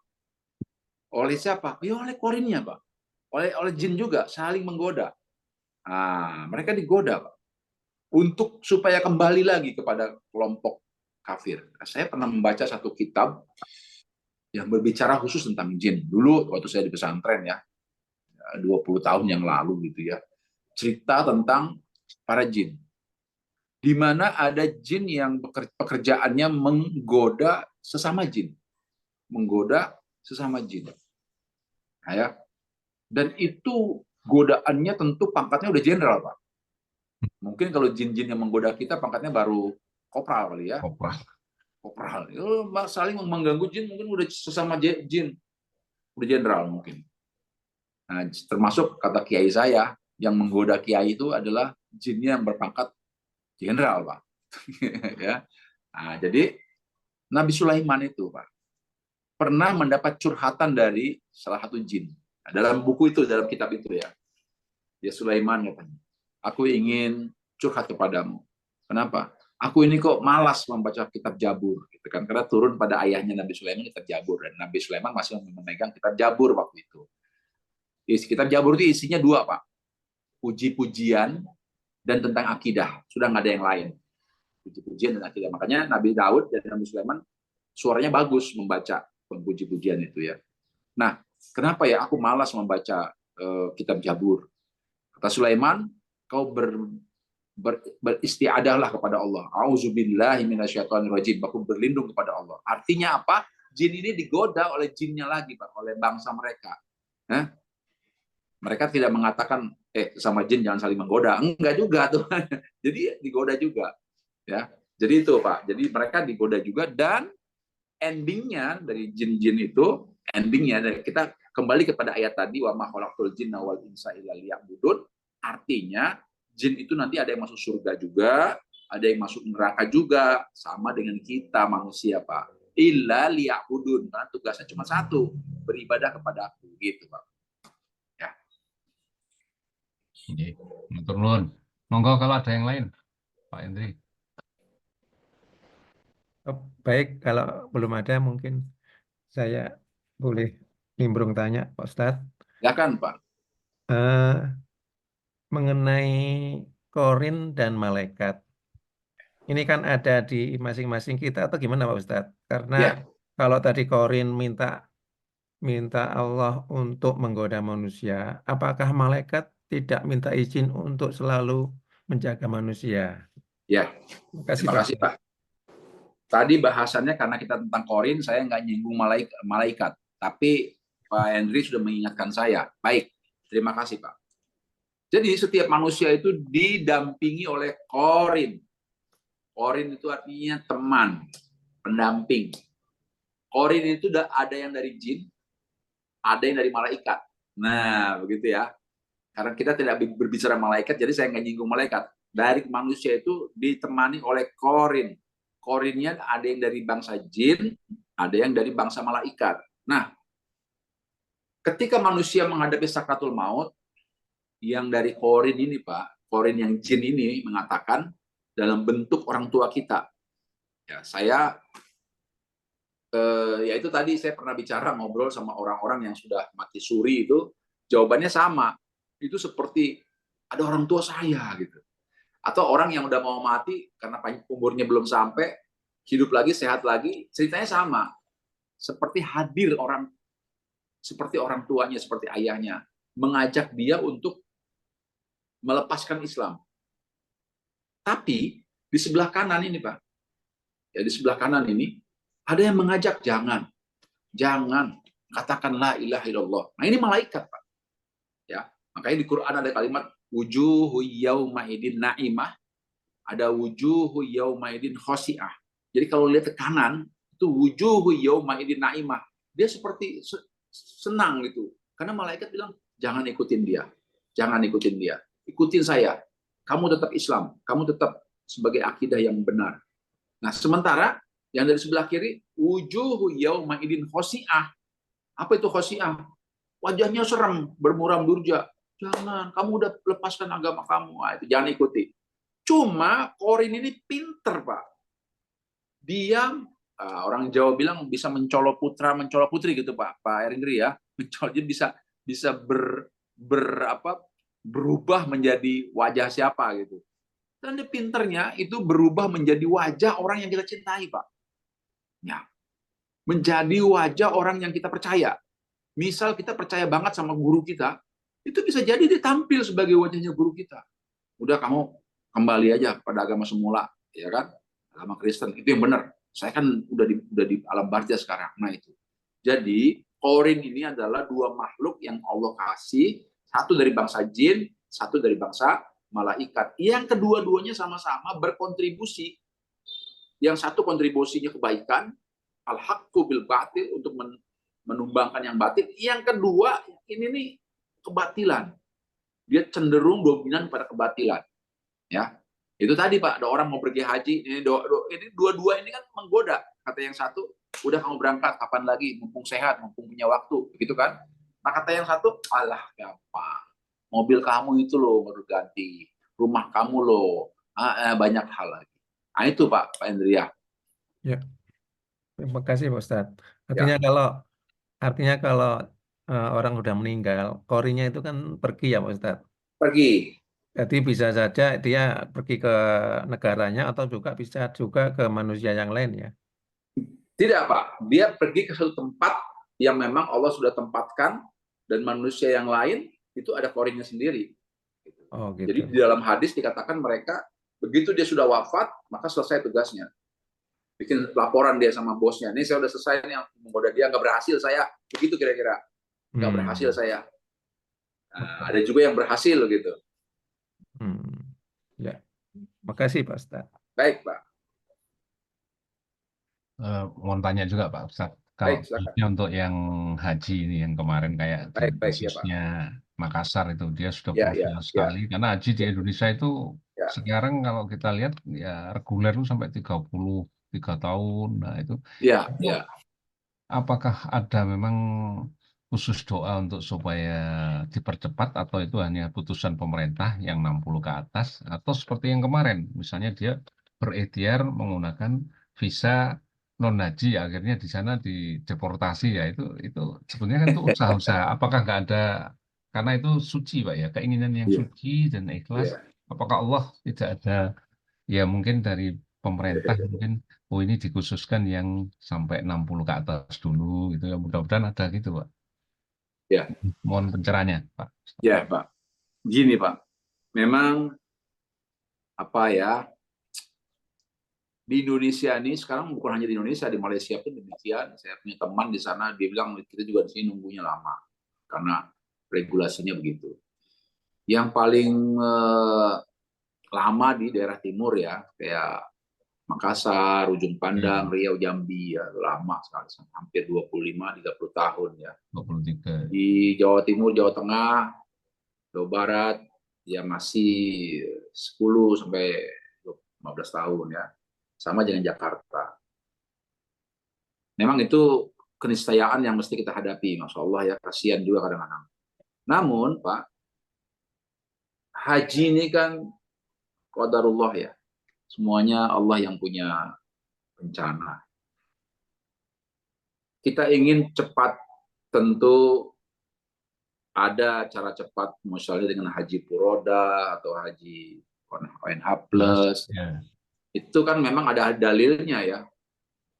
Oleh siapa? Ya, oleh korinnya, Pak. Oleh jin juga, saling menggoda. Nah, mereka digoda, Pak, untuk supaya kembali lagi kepada kelompok kafir. Saya pernah membaca satu kitab yang berbicara khusus tentang jin. Dulu waktu saya di pesantren ya, 20 tahun yang lalu gitu ya. Cerita tentang para jin, di mana ada jin yang pekerjaannya menggoda sesama jin, Nah, ya. Dan itu godaannya tentu pangkatnya udah jenderal, Pak. Mungkin kalau jin-jin yang menggoda kita pangkatnya baru kopral kali ya. Kopral. Saling mengganggu jin mungkin udah sesama jin, udah jenderal mungkin. Nah, termasuk kata kiai saya, yang menggoda kiai itu adalah jinnya yang berpangkat jenderal, Pak. Ya. Nah, jadi Nabi Sulaiman itu, Pak, pernah mendapat curhatan dari salah satu jin. Nah, dalam buku itu, dalam kitab itu ya. Ya, Sulaiman katanya, aku ingin curhat kepadamu. Kenapa? Aku ini kok malas membaca kitab Jabur, gitu kan? Karena turun pada ayahnya Nabi Sulaiman kitab Jabur, dan Nabi Sulaiman masih memegang kitab Jabur waktu itu. Kitab Jabur itu isinya dua, Pak. Puji-pujian dan tentang akidah. Sudah nggak ada yang lain. Puji-pujian dan akidah. Makanya Nabi Daud dan Nabi Sulaiman suaranya bagus membaca puji-pujian itu ya. Nah, kenapa ya aku malas membaca kitab Jabur? Kata Sulaiman, kau beristiadahlah kepada Allah. Auzubillahi minasyaitonirrajim. Aku berlindung kepada Allah. Artinya apa? Jin ini digoda oleh jinnya lagi, Pak, oleh bangsa mereka. Mereka tidak mengatakan sama jin jangan saling menggoda, enggak juga tuh. Jadi digoda juga, ya. Jadi itu, Pak. Jadi mereka digoda juga, dan endingnya dari jin-jin itu, endingnya dari kita kembali kepada ayat tadi, wa ma khalaqtul jinna wal insa illa liya'budun. Artinya jin itu nanti ada yang masuk surga juga, ada yang masuk neraka juga, sama dengan kita manusia, Pak. Illa liya'budun, karena tugasnya cuma satu, beribadah kepada aku, gitu, Pak. Ya.
Oke, matur nuwun. Monggo kalau ada yang lain, Pak Hendri.
Oh, baik, kalau belum ada mungkin saya boleh nimbrung tanya, Pak Ustadz.
Silakan, Pak.
Eh, mengenai korin dan malaikat. Ini kan ada di masing-masing kita atau gimana Pak Ustadz? Karena
Ya.
kalau tadi korin minta Allah untuk menggoda manusia, apakah malaikat tidak minta izin untuk selalu menjaga manusia?
Ya,
Terima kasih
terima
Pak
kasih,
Ustadz.
Pak. Tadi bahasannya karena kita tentang korin, saya nggak nyinggung malaikat. Tapi Pak Henry sudah mengingatkan saya. Baik, terima kasih, Pak. Jadi setiap manusia itu didampingi oleh korin. Korin itu artinya teman, pendamping. Korin itu ada yang dari jin, ada yang dari malaikat. Nah, begitu ya. Karena kita tidak berbicara malaikat, jadi saya nggak nyinggung malaikat. Dari manusia itu ditemani oleh korin. Korinnya ada yang dari bangsa jin, ada yang dari bangsa malaikat. Nah, ketika manusia menghadapi sakratul maut, yang dari korin ini, Pak, korin yang jin ini mengatakan dalam bentuk orang tua kita. Ya, ya itu tadi saya pernah bicara ngobrol sama orang-orang yang sudah mati suri itu, jawabannya sama. Itu seperti ada orang tua saya gitu. Atau orang yang udah mau mati karena umurnya belum sampai, hidup lagi, sehat lagi, ceritanya sama. Seperti hadir orang, seperti orang tuanya, seperti ayahnya, mengajak dia untuk melepaskan Islam. Tapi di sebelah kanan ini, Pak, ya di sebelah kanan ini, ada yang mengajak, jangan katakan la ilaha illallah. Nah ini malaikat, Pak. Ya, makanya di Quran ada kalimat wujuhu yaumaidin naimah, ada wujuhu yaumaidin khosi'ah. Jadi kalau lihat ke kanan, itu wujuhu yaumaidin naimah. Dia seperti senang gitu. Karena malaikat bilang, jangan ikutin dia. Jangan ikutin dia. Ikutin saya. Kamu tetap Islam. Kamu tetap sebagai akidah yang benar. Nah, sementara yang dari sebelah kiri, wujuhu yaumaidin khosi'ah. Apa itu khosi'ah? Wajahnya serem, bermuram durja. Jangan, kamu udah lepaskan agama kamu. Nah, itu jangan ikuti. Cuma korin ini pinter, Pak. Dia orang Jawa bilang bisa mencolok putra, mencolok putri gitu, Pak Erindri ya. Mencoloknya bisa berubah menjadi wajah siapa gitu. Dan dia pinternya itu berubah menjadi wajah orang yang kita cintai, Pak. Ya. Menjadi wajah orang yang kita percaya. Misal kita percaya banget sama guru kita, itu bisa jadi dia tampil sebagai wajahnya guru kita. Udah kamu kembali aja pada agama semula, ya kan? Agama Kristen itu yang benar. Saya kan udah di alam barzah sekarang. Nah itu. Jadi korin ini adalah dua makhluk yang Allah kasih, satu dari bangsa jin, satu dari bangsa malaikat. Yang kedua-duanya sama-sama berkontribusi. Yang satu kontribusinya kebaikan, al-haqqu bil batil, untuk menumbangkan yang batil. Yang kedua ini nih kebatilan. Dia cenderung dominan pada kebatilan. Ya, itu tadi Pak, ada orang mau pergi haji, ini dua-dua ini kan menggoda. Kata yang satu, udah kamu berangkat, kapan lagi, mumpung sehat, mumpung punya waktu, begitu kan? Nah kata yang satu, alah gampang, mobil kamu itu loh baru ganti, rumah kamu loh, banyak hal lagi. Nah itu Pak Hendria.
Ya, terima kasih Pak Ustadz.
Ya.
Artinya kalau orang udah meninggal, korinnya itu kan pergi ya Pak Ustadz.
Pergi.
Jadi bisa saja dia pergi ke negaranya atau juga bisa juga ke manusia yang lain ya.
Tidak Pak, dia pergi ke satu tempat yang memang Allah sudah tempatkan, dan manusia yang lain itu ada korinnya sendiri.
Oh gitu.
Jadi di dalam hadis dikatakan mereka begitu dia sudah wafat, maka selesai tugasnya. Bikin laporan dia sama bosnya, ini saya udah selesai nih, menggoda dia nggak berhasil saya, begitu kira-kira, nggak berhasil saya. Nah, ada juga yang berhasil gitu.
Ya, makasih Pak Ustadz.
Baik Pak.
Mau tanya juga Pak Ustadz, kalau
Baik, silakan.
khususnya untuk yang haji ini yang kemarin kayak di
Baik, ya Pak.
kasusnya Makassar itu dia sudah
Ya,
profesional
ya,
sekali karena haji di
ya,
Indonesia itu
ya,
sekarang kalau kita lihat ya reguler itu sampai 33 tahun. Nah itu
ya, ya.
apakah ada memang khusus doa untuk supaya dipercepat atau itu hanya putusan pemerintah yang 60 ke atas atau seperti yang kemarin misalnya dia berikhtiar menggunakan visa non haji akhirnya di sana dideportasi ya itu sebenarnya kan itu usaha-usaha apakah nggak ada karena itu suci Pak ya keinginan yang
Iya,
suci dan ikhlas
iya.
apakah Allah tidak ada ya mungkin dari pemerintah mungkin oh ini dikhususkan yang sampai 60 ke atas dulu gitu ya mudah-mudahan ada gitu Pak.
Ya,
Mohon pencerahannya Pak.
ya Pak. Gini Pak, memang apa ya, di Indonesia ini sekarang bukan hanya di Indonesia, di Malaysia pun demikian. Saya punya teman di sana, dia bilang kita juga di sini nunggunya lama karena regulasinya begitu. Yang paling lama di daerah timur ya, kayak Makassar, Ujung Pandang, Riau, Jambi ya, lama sekali, hampir 25-30 tahun ya.
23.
Di Jawa Timur, Jawa Tengah, Jawa Barat ya masih 10 sampai 15 tahun ya. Sama dengan Jakarta. Memang itu keniscayaan yang mesti kita hadapi, Masya Allah ya, kasihan juga kadang-kadang. Namun Pak, haji ini kan qadarullah ya, semuanya Allah yang punya rencana. Kita ingin cepat, tentu ada cara cepat, misalnya dengan haji puroda atau haji ONH plus.
Ya.
Itu kan memang ada dalilnya ya.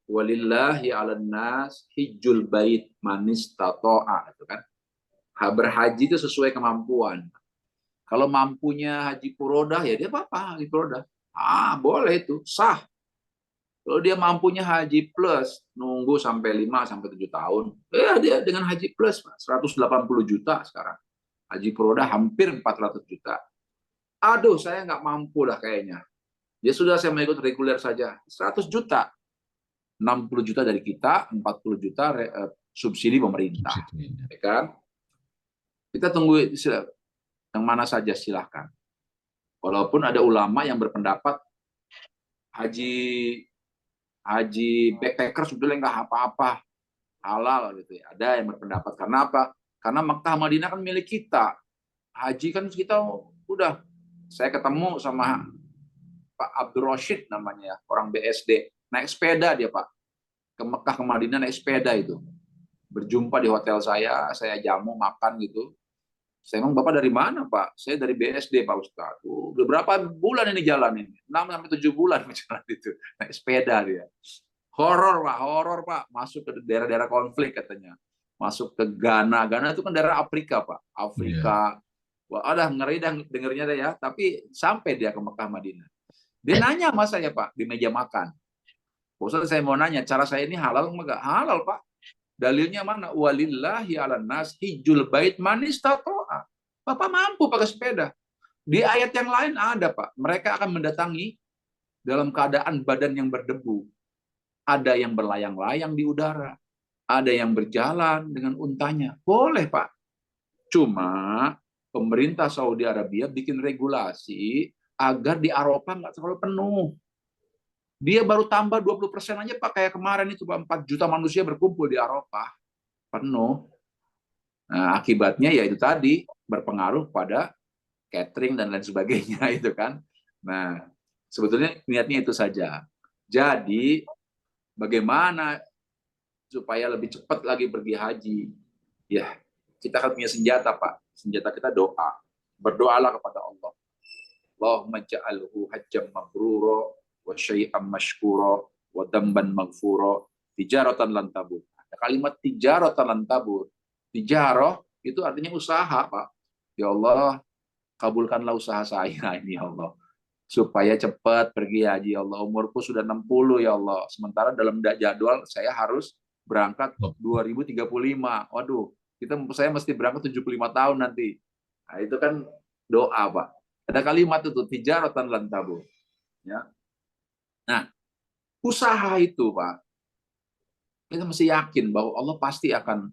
Walillahi 'alan nas hijjul bait man istata'a, itu kan. Berhaji itu sesuai kemampuan. Kalau mampunya haji puroda ya dia apa-apa haji puroda. Boleh itu, sah. Kalau dia mampunya haji plus, nunggu sampai 5 sampai 7 tahun. Dia dengan haji plus 180 juta sekarang. Haji puroda hampir 400 juta. Aduh, saya nggak mampu lah kayaknya. Ya sudah, saya mau ikut reguler saja. 100 juta. 60 juta dari kita, 40 juta subsidi pemerintah. Ya kan? Kita tunggu yang mana saja silahkan. Walaupun ada ulama yang berpendapat haji backpacker sebetulnya nggak apa-apa, halal gitu ya. Ada yang berpendapat karena apa? Karena Mekah Madinah kan milik kita. Haji kan kita udah. Saya ketemu sama Pak Abdul Rashid namanya ya, orang BSD. Naik sepeda dia Pak. Ke Mekah ke Madinah naik sepeda itu. Berjumpa di hotel saya jamu makan gitu. Saya bilang, Bapak dari mana Pak? Saya dari BSD Pak Ustadz. Udah berapa bulan ini jalan ini? 6-7 bulan jalan itu. Naik sepeda dia. Horor Pak. Masuk ke daerah-daerah konflik katanya. Masuk ke Ghana. Ghana itu kan daerah Afrika Pak. Afrika. Wah, ngeri dah dengernya deh ya. Tapi sampai dia ke Mekah Madinah. Dia nanya sama saya Pak di meja makan. Ustadz, saya mau nanya, cara saya ini halal enggak? Halal Pak. Dalilnya mana? Walillahi 'alan nas hijjul bait man istata'a. Bapak mampu pakai sepeda. Di ayat yang lain ada, Pak. Mereka akan mendatangi dalam keadaan badan yang berdebu. Ada yang berlayang-layang di udara. Ada yang berjalan dengan untanya. Boleh, Pak. Cuma pemerintah Saudi Arabia bikin regulasi agar di Arafah nggak terlalu penuh. Dia baru tambah 20% aja Pak, kayak kemarin itu Pak, 4 juta manusia berkumpul di Arafah, penuh. Nah, akibatnya ya itu tadi, berpengaruh pada catering dan lain sebagainya itu kan. Nah, sebetulnya niatnya itu saja. Jadi, bagaimana supaya lebih cepat lagi pergi haji? Ya, kita kan punya senjata Pak. Senjata kita doa. Berdoalah kepada Allah. Allahumma ja'alhu hajjam mabrura wa syai'an mashkura wa damban maghfura tijaratan lan tabur. Ada kalimat tijaratan lan tabur. Tijarah itu artinya usaha, Pak. Ya Allah, kabulkanlah usaha saya ini ya Allah. Supaya cepat pergi haji ya Allah. Umurku sudah 60 ya Allah. Sementara dalam jadwal saya harus berangkat 2035. Waduh, saya mesti berangkat 75 tahun nanti. Nah, itu kan doa, Pak. Ada kalimat itu tijaratan lan tabur. Ya. Nah, usaha itu Pak, Kita mesti yakin bahwa Allah pasti akan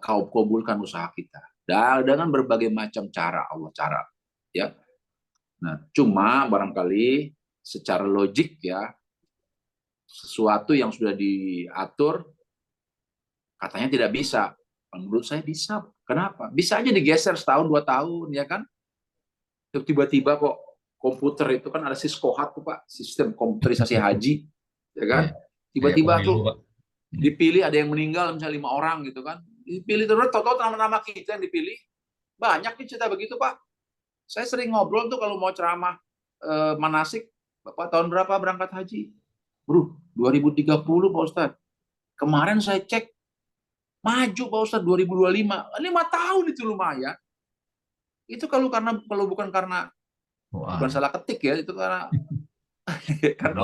kabulkan usaha kita. Dan dengan berbagai macam cara Allah ya. Nah, cuma barangkali secara logik ya, sesuatu yang sudah diatur katanya tidak bisa. Menurut saya bisa. Kenapa? Bisa aja digeser setahun 2 tahun ya kan? Tiba-tiba kok komputer itu kan ada siskohat tuh Pak, sistem komputerisasi haji, ya kan? Tiba-tiba tuh dipilih ada yang meninggal misalnya 5 orang gitu kan, dipilih terus total nama-nama kita yang dipilih. Banyak nih cerita begitu Pak. Saya sering ngobrol tuh kalau mau ceramah manasik, Bapak tahun berapa berangkat haji? Bro, 2030 Pak Ustadz. Kemarin saya cek maju Pak Ustadz 2025, 5 tahun itu lumayan. Itu kalau bukan karena bukan salah ketik ya, itu karena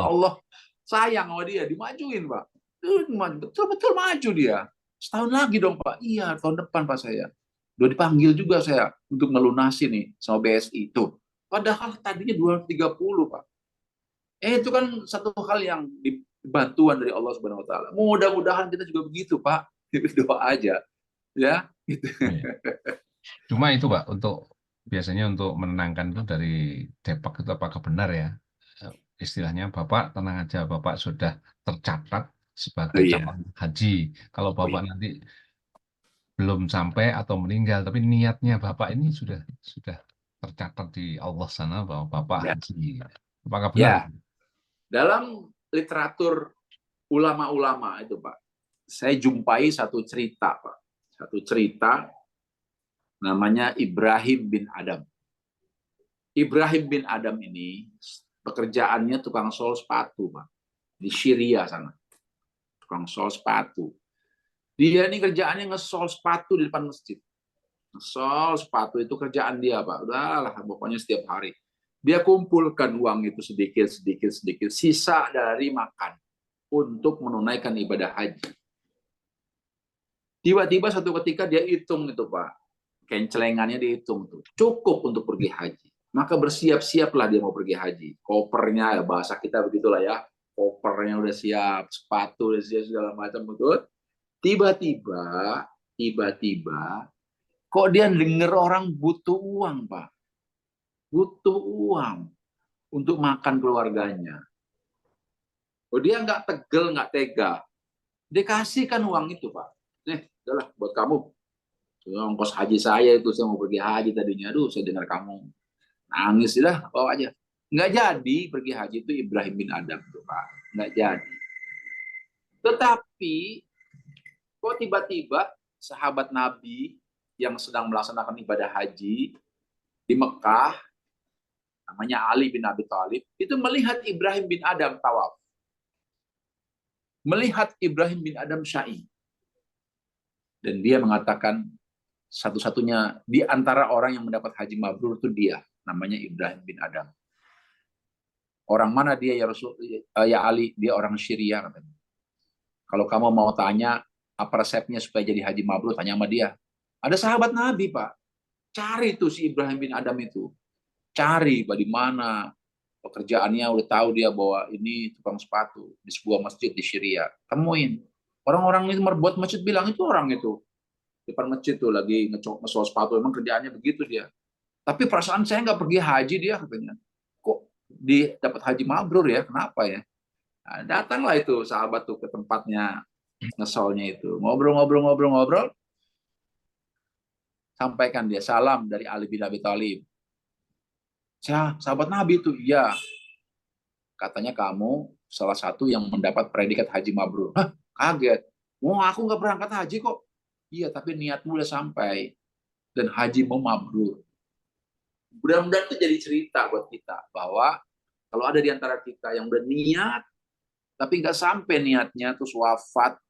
Allah sayang sama dia, dimajuin Pak. Betul-betul maju dia. Setahun lagi dong Pak. Iya, tahun depan Pak saya. Udah dipanggil juga saya untuk melunasi nih sama BSI itu. Padahal tadinya 230 Pak. Itu kan satu hal yang bantuan dari Allah Subhanahu Wa Taala. Mudah-mudahan kita juga begitu Pak. Doa aja, ya. Gitu.
Cuma itu Pak, biasanya untuk menenangkan itu dari Depak itu apakah benar ya? Istilahnya Bapak tenang aja, Bapak sudah tercatat sebagai calon haji. Kalau Bapak nanti belum sampai atau meninggal, tapi niatnya Bapak ini sudah tercatat di Allah sana bahwa Bapak haji. Apakah benar?
Ya. Dalam literatur ulama-ulama itu Pak, saya jumpai satu cerita Pak. Satu cerita namanya Ibrahim bin Adam. Ibrahim bin Adam ini pekerjaannya tukang sol sepatu, Pak. Di Syria sana. Tukang sol sepatu. Dia ini kerjaannya ngesol sepatu di depan masjid. Ngesol sepatu itu kerjaan dia, Pak. Udahlah, pokoknya setiap hari. Dia kumpulkan uang itu sedikit, sisa dari makan untuk menunaikan ibadah haji. Tiba-tiba satu ketika dia hitung itu, Pak. Kencelengannya dihitung tuh. Cukup untuk pergi haji. Maka bersiap-siaplah dia mau pergi haji. Kopernya, ya bahasa kita begitulah ya. Kopernya udah siap, sepatu udah siap, segala macam betul. Tiba-tiba, kok dia denger orang butuh uang, Pak. Butuh uang untuk makan keluarganya. Oh, dia nggak tegel, nggak tega. Dia kasihkan uang itu, Pak. Nih, udahlah buat kamu. Ongkos haji saya itu, saya mau pergi haji tadinya. Aduh, saya dengar kamu nangis, dah, bawa aja. Nggak jadi pergi haji itu Ibrahim bin Adam tuh, Pak. Nggak jadi. Tetapi, kok tiba-tiba sahabat Nabi yang sedang melaksanakan ibadah haji di Mekah, namanya Ali bin Abi Thalib, itu melihat Ibrahim bin Adam tawaf. Melihat Ibrahim bin Adam syai. Dan dia mengatakan, satu-satunya di antara orang yang mendapat haji mabrur itu dia, namanya Ibrahim bin Adam. Orang mana dia ya Rasul, ya Ali? Dia orang Syria katanya. Kalau kamu mau tanya apa resepnya supaya jadi haji mabrur, tanya sama dia. Ada sahabat Nabi, Pak. Cari tuh si Ibrahim bin Adam itu. Cari di mana pekerjaannya, udah tahu dia bahwa ini tukang sepatu di sebuah masjid di Syria. Temuin. Orang-orang itu buat masjid bilang itu orang itu. Depan masjid tuh lagi ngesol sepatu, emang kerjaannya begitu dia. Tapi perasaan saya nggak pergi haji dia katanya. Kok dapat haji mabrur ya? Kenapa ya? Nah, datanglah itu sahabat tuh ke tempatnya ngesolnya itu. Ngobrol. Sampaikan dia salam dari Ali bin Abi Thalib. Sahabat Nabi itu, iya. Katanya kamu salah satu yang mendapat predikat haji mabrur. Hah, kaget. Aku nggak berangkat haji kok. Iya, tapi niatmu udah sampai. Dan haji mau mabrur. Mudah-mudahan itu jadi cerita buat kita. Bahwa kalau ada di antara kita yang udah niat, tapi nggak sampai niatnya, terus wafat.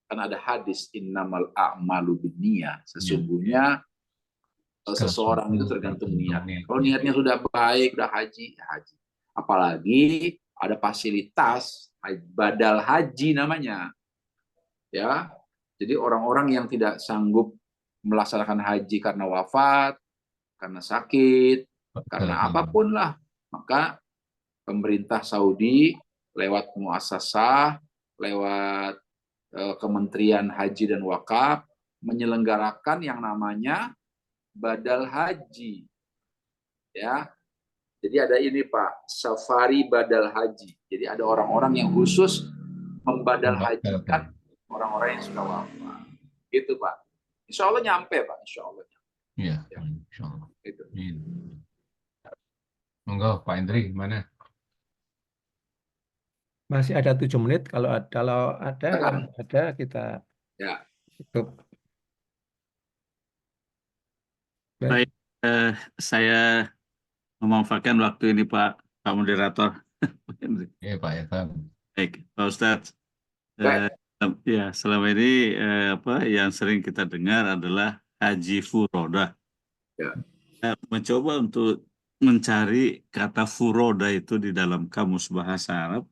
Karena ada hadis, innamal a'malu binniyah. Sesungguhnya, seseorang itu tergantung niat. Kalau niatnya sudah baik, udah haji, ya haji. Apalagi ada fasilitas, badal haji namanya. Ya, jadi orang-orang yang tidak sanggup melaksanakan haji karena wafat, karena sakit, karena apapun lah, maka pemerintah Saudi lewat muasasah, lewat Kementerian Haji dan Wakaf menyelenggarakan yang namanya badal haji, ya. Jadi ada ini Pak, safari badal haji. Jadi ada orang-orang yang khusus membadal hajikan orang-orang yang sudah wafat. Gitu Pak. Insya Allah nyampe Pak, insya Allah.
Iya,
Ya.
insya Allah.
Gitu.
Iya. Monggo Pak Indri, gimana?
Masih ada 7 menit. Kalau ada yang ada kita
Ya.
tutup.
Baik, saya memanfaatkan waktu ini Pak Moderator.
Iya Pak Irfan.
Baik, Pak Ustadz.
Baik.
Ya, selama ini apa yang sering kita dengar adalah haji furoda.
Ya.
Saya mencoba untuk mencari kata furoda itu di dalam kamus bahasa Arab.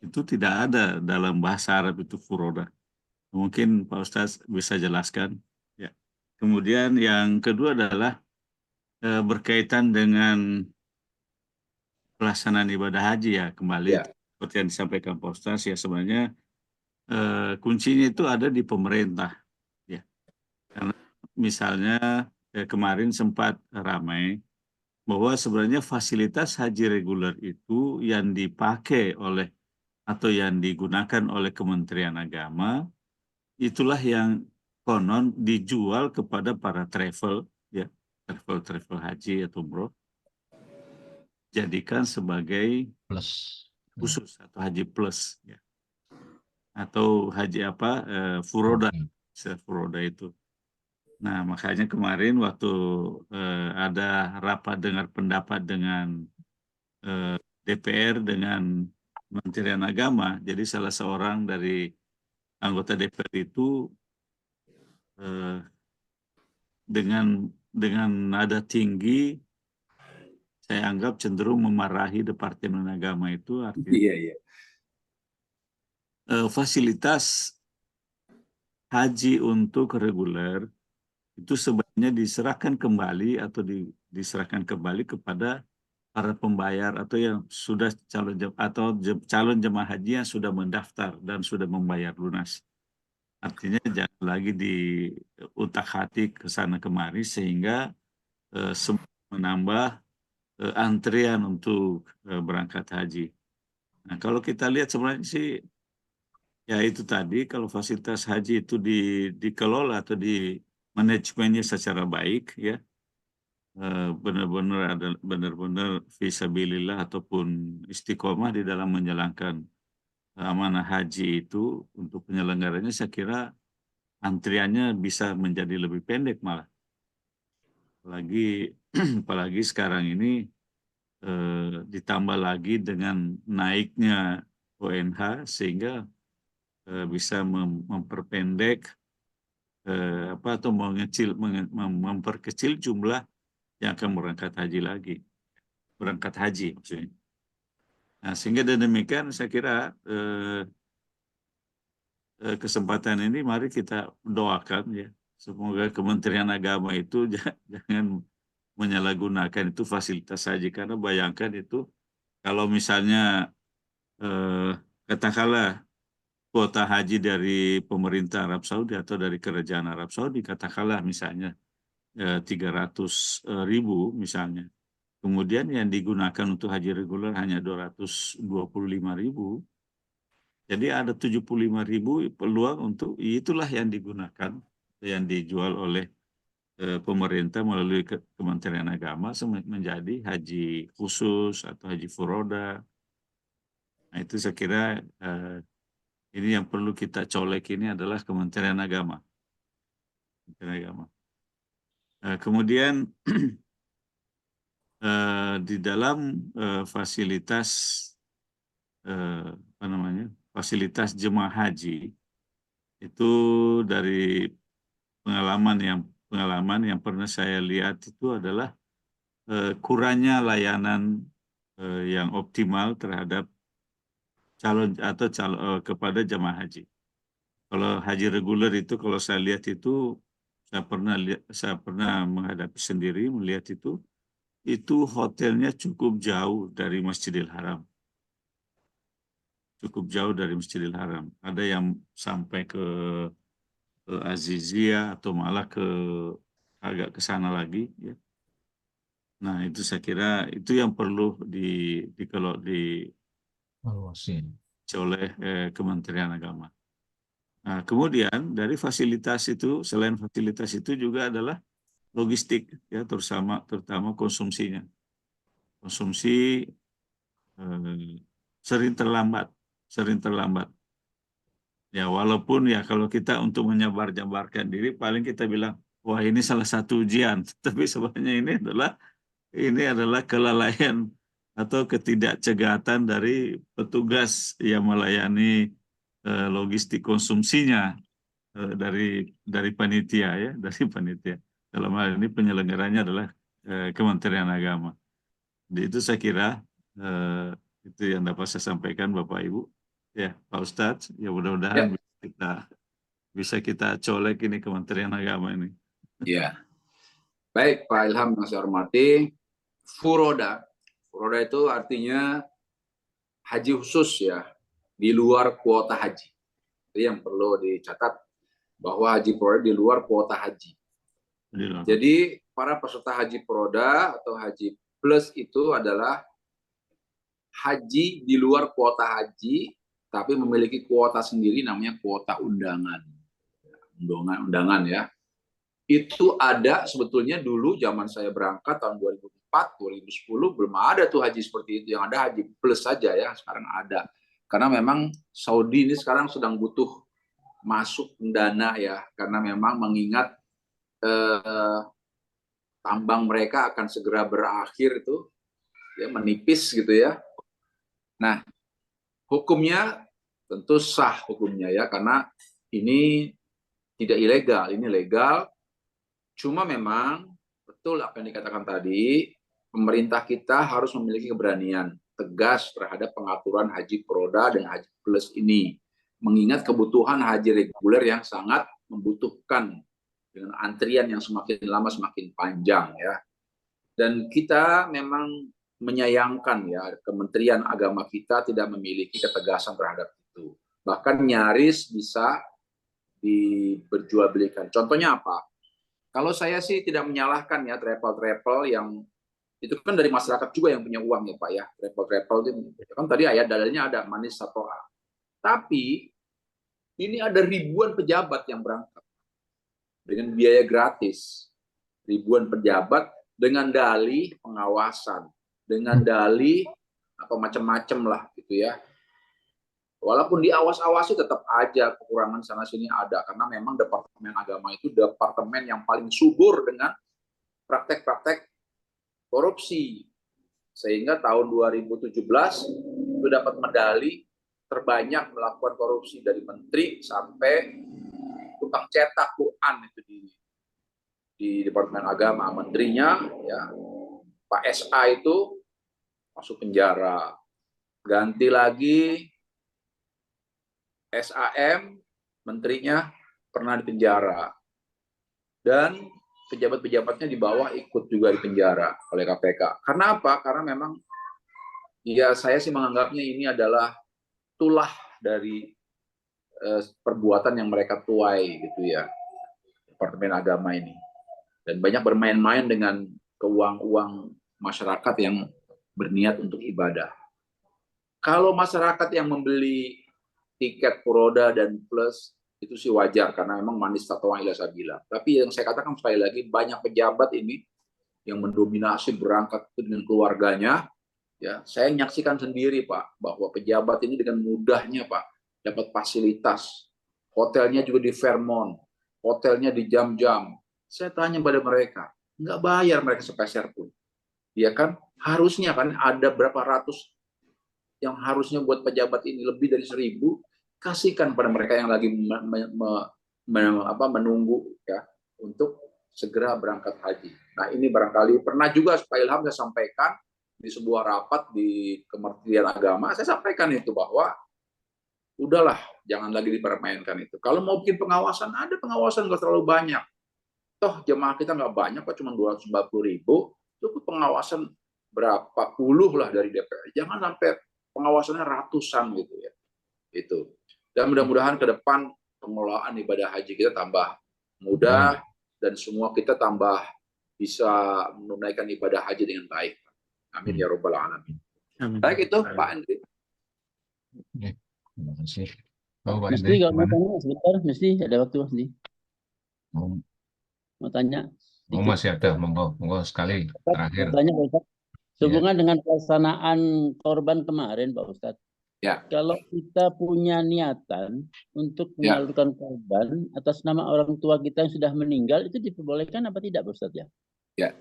Itu tidak ada dalam bahasa Arab itu furoda. Mungkin Pak Ustadz bisa jelaskan. Ya. Kemudian yang kedua adalah berkaitan dengan pelaksanaan ibadah haji ya, kembali
Ya.
seperti yang disampaikan Pak Ustadz ya, sebenarnya kuncinya itu ada di pemerintah ya. Karena misalnya kemarin sempat ramai bahwa sebenarnya fasilitas haji reguler itu yang dipakai oleh atau yang digunakan oleh Kementerian Agama itulah yang konon dijual kepada para travel ya, travel haji atau umroh, jadikan sebagai
Plus.
khusus atau haji plus ya. Atau haji apa furoda, furoda itu. Nah, makanya kemarin waktu ada rapat dengar pendapat dengan DPR dengan Kementerian Agama, jadi salah seorang dari anggota DPR itu dengan nada tinggi saya anggap cenderung memarahi Departemen Agama itu, artinya
Iya.
Fasilitas haji untuk reguler itu sebenarnya diserahkan kembali atau diserahkan kembali kepada para pembayar atau yang sudah calon jemaah haji yang sudah mendaftar dan sudah membayar lunas. Artinya jangan lagi diutak-atik ke sana kemari sehingga menambah antrian untuk berangkat haji. Nah, kalau kita lihat sebenarnya sih ya itu tadi, kalau fasilitas haji itu dikelola atau di manajemennya secara baik ya, benar-benar fisabilillah ataupun istiqomah di dalam menjalankan amanah haji itu untuk penyelenggaranya, saya kira antriannya bisa menjadi lebih pendek malah. Apalagi sekarang ini ditambah lagi dengan naiknya ONH sehingga bisa memperpendek atau memperkecil jumlah yang akan berangkat haji maksudnya. Nah, sehingga demikian saya kira kesempatan ini mari kita doakan ya, semoga Kementerian Agama itu jangan menyalahgunakan itu fasilitas haji, karena bayangkan itu kalau misalnya katakanlah kuota haji dari pemerintah Arab Saudi atau dari kerajaan Arab Saudi, katakanlah misalnya 300.000 misalnya. Kemudian yang digunakan untuk haji reguler hanya 225.000. Jadi ada 75.000 peluang untuk itulah yang digunakan, yang dijual oleh pemerintah melalui Kementerian Agama menjadi haji khusus atau haji furoda. Nah, itu saya kira ini yang perlu kita colek ini adalah Kementerian Agama. Kemudian di dalam fasilitas fasilitas jemaah haji itu dari pengalaman yang pernah saya lihat itu adalah kurangnya layanan yang optimal terhadap kepada jemaah haji. Kalau haji reguler itu kalau saya lihat itu saya pernah menghadapi sendiri, melihat itu hotelnya cukup jauh dari Masjidil Haram. cukup jauh dari Masjidil Haram. Ada yang sampai ke Azizia atau malah agak ke sana lagi. Ya. Nah itu saya kira itu yang perlu kalau
Evaluasi.
oleh Kementerian Agama. Nah, kemudian dari fasilitas itu, selain fasilitas itu juga adalah logistik, ya terutama konsumsinya. Konsumsi sering terlambat. Ya walaupun ya kalau kita untuk menyabar-jabarkan diri, paling kita bilang, wah ini salah satu ujian. Tapi sebenarnya ini adalah kelalaian atau ketidakcegatan dari petugas yang melayani logistik konsumsinya dari panitia ya, dari panitia. Dalam hal ini penyelenggaranya adalah Kementerian Agama. Jadi itu saya kira itu yang dapat saya sampaikan Bapak Ibu. Ya, Pak Ustadz, ya mudah-mudahan bisa kita colek ini Kementerian Agama ini.
Ya, baik Pak Ilham yang saya hormati. Furoda itu artinya haji khusus ya, di luar kuota haji. Itu yang perlu dicatat, bahwa haji furoda di luar kuota haji. Jadi para peserta haji furoda atau haji plus itu adalah haji di luar kuota haji, tapi memiliki kuota sendiri namanya kuota undangan. Undangan ya. Itu ada sebetulnya dulu zaman saya berangkat tahun 2004, 2010 belum ada tuh haji seperti itu. Yang ada haji plus saja ya, sekarang ada. Karena memang Saudi ini sekarang sedang butuh masuk dana ya, karena memang mengingat tambang mereka akan segera berakhir itu, ya menipis gitu ya. Nah, hukumnya tentu sah hukumnya ya, karena ini tidak ilegal, ini legal. Cuma memang betul apa yang dikatakan tadi, pemerintah kita harus memiliki keberanian tegas terhadap pengaturan haji furoda dan haji plus ini, mengingat kebutuhan haji reguler yang sangat membutuhkan dengan antrian yang semakin lama semakin panjang ya. Dan kita memang menyayangkan ya, Kementerian Agama kita tidak memiliki ketegasan terhadap itu. Bahkan nyaris bisa diperjualbelikan. Contohnya apa? Kalau saya sih tidak menyalahkan ya travel yang itu kan dari masyarakat juga yang punya uang ya Pak ya. Travel itu kan tadi ayat dalilnya ada manis satoa. Tapi ini ada ribuan pejabat yang berangkat dengan biaya gratis. Ribuan pejabat dengan dalih pengawasan, dengan dalih apa macam-macam lah gitu ya. Walaupun diawas-awasi tetap aja kekurangan sana sini ada, karena memang Departemen Agama itu departemen yang paling subur dengan praktek-praktek korupsi. Sehingga tahun 2017 itu dapat medali terbanyak melakukan korupsi dari menteri sampai tukang cetak Quran itu di Departemen Agama. Menterinya ya Pak SA itu masuk penjara. Ganti lagi SAM, menterinya pernah di penjara. Dan pejabat-pejabatnya di bawah ikut juga di penjara oleh KPK. Karena apa? Karena memang ya saya sih menganggapnya ini adalah tulah dari perbuatan yang mereka tuai gitu ya, Departemen Agama ini. Dan banyak bermain-main dengan uang masyarakat yang berniat untuk ibadah. Kalau masyarakat yang membeli tiket furoda dan plus itu sih wajar karena memang manis tatwa ila sabila. Tapi yang saya katakan sekali lagi, banyak pejabat ini yang mendominasi berangkat dengan keluarganya. Ya, saya menyaksikan sendiri Pak bahwa pejabat ini dengan mudahnya Pak dapat fasilitas. Hotelnya juga di Fairmont, hotelnya di jam-jam. Saya tanya pada mereka, nggak bayar mereka sepeser pun. Ya kan, harusnya kan ada berapa ratus yang harusnya buat pejabat ini lebih dari 1.000, kasihkan pada mereka yang lagi menunggu ya untuk segera berangkat haji. Nah ini barangkali pernah juga Pak Ilham saya sampaikan di sebuah rapat di Kementerian Agama, saya sampaikan itu bahwa udahlah jangan lagi dipermainkan itu. Kalau mau bikin pengawasan, ada pengawasan nggak terlalu banyak. Toh jemaah kita nggak banyak kok, cuma 240.000, cukup pengawasan berapa puluh lah dari DPR. Jangan sampai pengawasannya ratusan gitu ya. Itu. Dan mudah-mudahan ke depan pengelolaan ibadah haji kita tambah mudah dan semua kita tambah bisa menunaikan ibadah haji dengan baik. Amin ya rabbal alamin. Baik itu Pak Andri.
Oke, terima kasih. Oh, Pak
Mesti
Indri,
kalau mau
gimana?
tanya sebentar, mesti ada waktu Mesti
Oh,
mau tanya
oh,
sedikit.
masih ada, monggo sekali
Ustaz,
terakhir.
mau tanya Pak Ustaz.
Ya,
Sehubungan dengan pelaksanaan korban kemarin Pak Ustadz,
Ya,
kalau kita punya niatan untuk
ya.
menyalurkan korban atas nama orang tua kita yang sudah meninggal, itu diperbolehkan apa tidak Pak Ustadz ya?
Ya.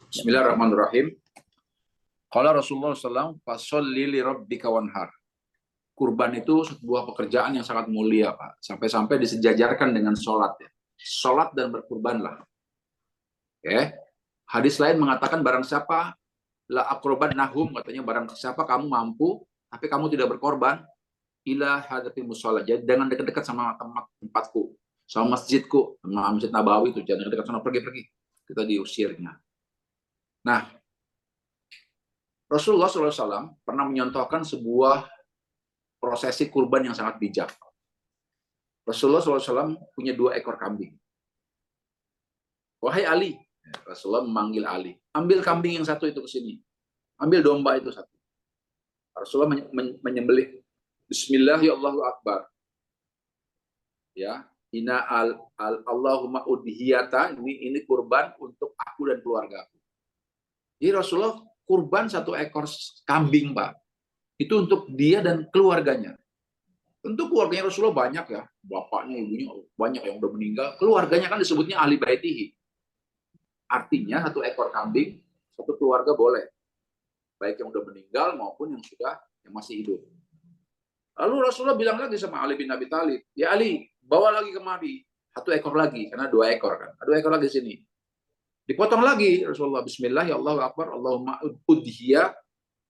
Bismillahirrahmanirrahim. Qala Rasulullah SAW, fasolli li rabbika wanhar. Kurban itu sebuah pekerjaan yang sangat mulia, Pak. Sampai-sampai disejajarkan dengan sholat. Ya. Sholat dan berkurbanlah. Oke. Hadis lain mengatakan barang siapa la aqroban nahum, katanya barang siapa kamu mampu tapi kamu tidak berkorban, ila hadapi musholla, jadi jangan dekat-dekat sama tempatku, sama masjidku, sama Masjid Nabawi itu, jangan dekat sana, pergi-pergi, kita diusirnya. Nah, Rasulullah SAW pernah menyontohkan sebuah prosesi kurban yang sangat bijak. Rasulullah SAW punya 2 ekor kambing. Wahai Ali, Rasulullah memanggil Ali, ambil kambing yang satu itu ke sini, ambil domba itu satu. Rasulullah menyembelih. Bismillah ya Allahu Akbar. Ya, inna Allahumma udhiyata, ini kurban untuk aku dan keluargaku. Jadi Rasulullah kurban 1 ekor kambing, Pak. Itu untuk dia dan keluarganya. Tentu keluarganya Rasulullah banyak ya, bapaknya, ibunya banyak yang udah meninggal. Keluarganya kan disebutnya ahli baitihi. Artinya 1 ekor kambing, 1 keluarga boleh. Baik yang udah meninggal maupun yang masih hidup. Lalu Rasulullah bilang lagi sama Ali bin Abi Thalib, ya Ali, bawa lagi kemari 1 ekor lagi, karena 2 ekor kan, 2 ekor lagi sini. Dipotong lagi Rasulullah, Bismillah ya Allahu Akbar, Allahumma udhiya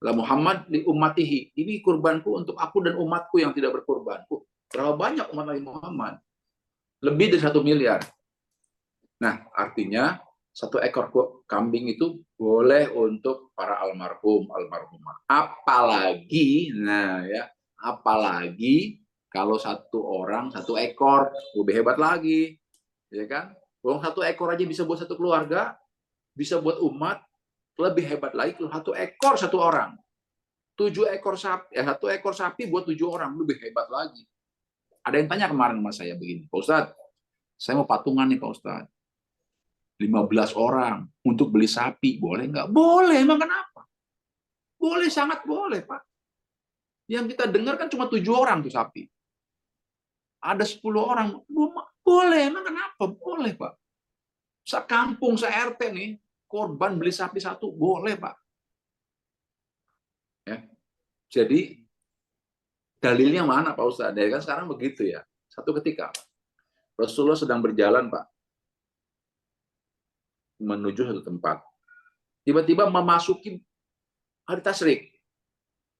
la Muhammad li ummatihi. Ini kurbanku untuk aku dan umatku yang tidak berkurban. Berapa banyak umat Nabi Muhammad? Lebih dari 1 miliar. Nah, artinya 1 ekor kambing itu boleh untuk para almarhumah. Apalagi, apalagi kalau 1 orang 1 ekor, lebih hebat lagi, ya kan? Kalau 1 ekor aja bisa buat 1 keluarga, bisa buat umat, lebih hebat lagi kalau 1 ekor 1 orang. 7 ekor sapi, 1 ekor sapi buat 7 orang, lebih hebat lagi. Ada yang tanya kemarin sama saya begini, Pak Ustadz, saya mau patungan nih Pak Ustadz. 15 orang untuk beli sapi, boleh nggak? Boleh, emang kenapa? Boleh, sangat boleh, Pak. Yang kita dengar kan cuma 7 orang tuh sapi. Ada 10 orang, boleh, emang kenapa? Boleh, Pak. Sekampung, se-RT nih, korban beli sapi 1, boleh, Pak. Ya. Jadi, dalilnya mana, Pak Ustadz? Kan sekarang begitu ya. Satu ketika, Rasulullah sedang berjalan, Pak, menuju satu tempat. Tiba-tiba memasuki hari tasyrik.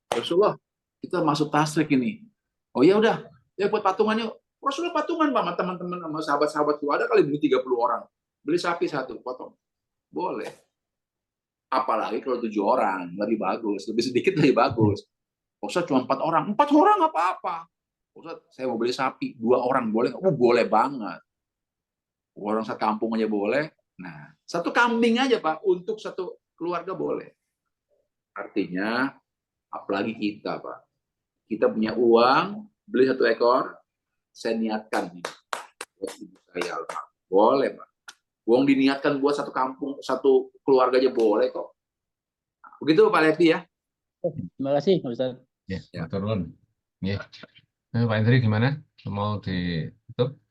Rasulullah, kita masuk tasyrik ini. Oh ya udah, ya buat patungan yuk. Rasulullah patungan Pak, sama teman-teman, sama sahabat-sahabat itu. Ada kali beli 30 orang. Beli sapi 1, potong. Boleh. Apalagi kalau 7 orang, lebih bagus. Lebih sedikit lebih bagus. Ustaz cuma 4 orang. 4 orang apa-apa. Ustaz, saya mau beli sapi. 2 orang boleh? Oh, boleh banget. Orang sekampung aja boleh. Nah, 1 kambing aja Pak, untuk 1 keluarga boleh. Artinya, apalagi kita Pak. Kita punya uang, beli 1 ekor, saya niatkan nih. Saya boleh Pak. Uang diniatkan buat 1 kampung, 1 keluarga aja boleh kok. Begitu Pak Levi ya.
Terima kasih Pak Ustadz.
Ya, turun. Ya. Nah, Pak Indri gimana? Mau ditutup?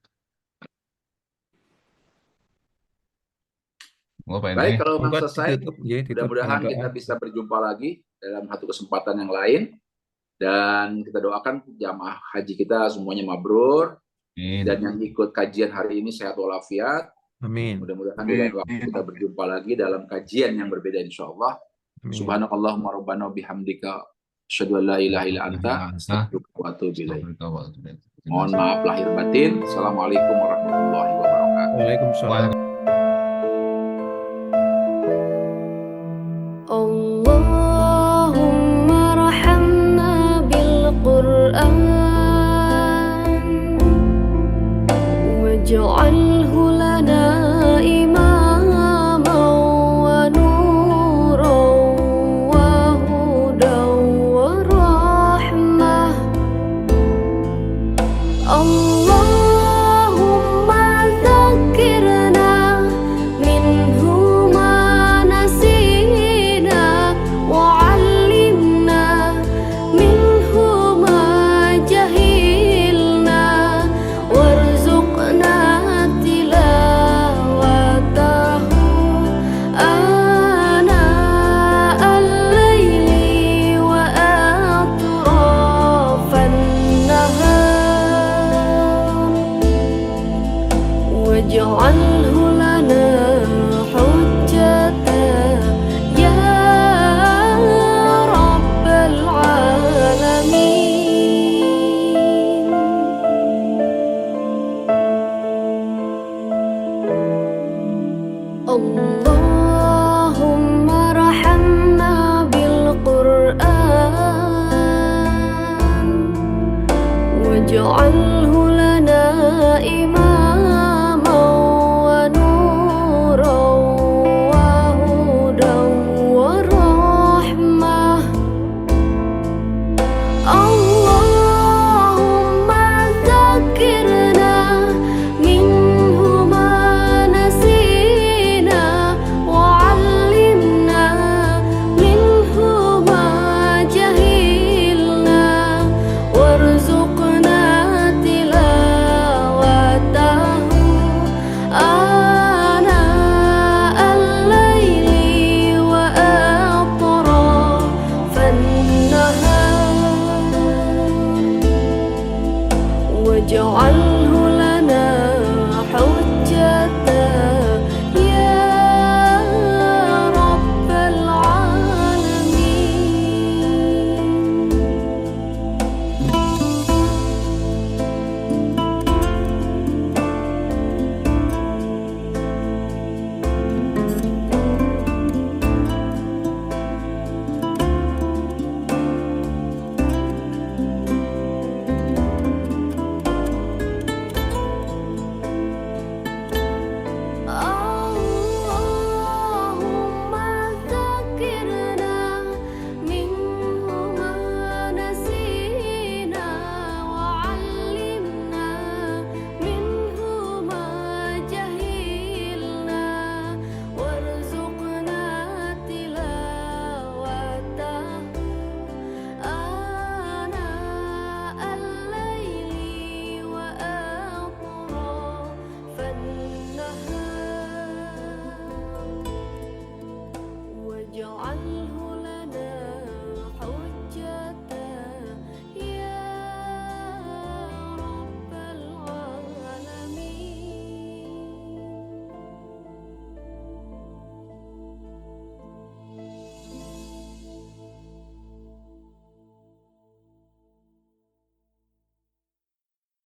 Baik, kalau memang selesai,
ditutup
mudah-mudahan
dengan
kita
doa.
bisa berjumpa lagi dalam satu kesempatan yang lain. Dan kita doakan jamaah haji kita semuanya mabrur. Dan yang ikut kajian hari ini sehat walafiat.
Amin.
Mudah-mudahan di lain waktu kita berjumpa lagi dalam kajian yang berbeda insyaallah. Subhanakallahumma rabbana bihamdika asyhadu an la ilaha illa anta astaghfiruka wa atubu ilaik. Mohon maaf lahir batin. Assalamualaikum warahmatullahi wabarakatuh.
Waalaikumsalam.
اللهم ارحمنا بالقرآن واجعله لنا إماما ونورا وهدى ورحمة اللهم ذكرنا منه ما نسينا وعلمنا منه ما جهلنا وارزقنا تلاوته آناء الليل وأطراف النهار واجعله لنا حجة يا رب العالمين الله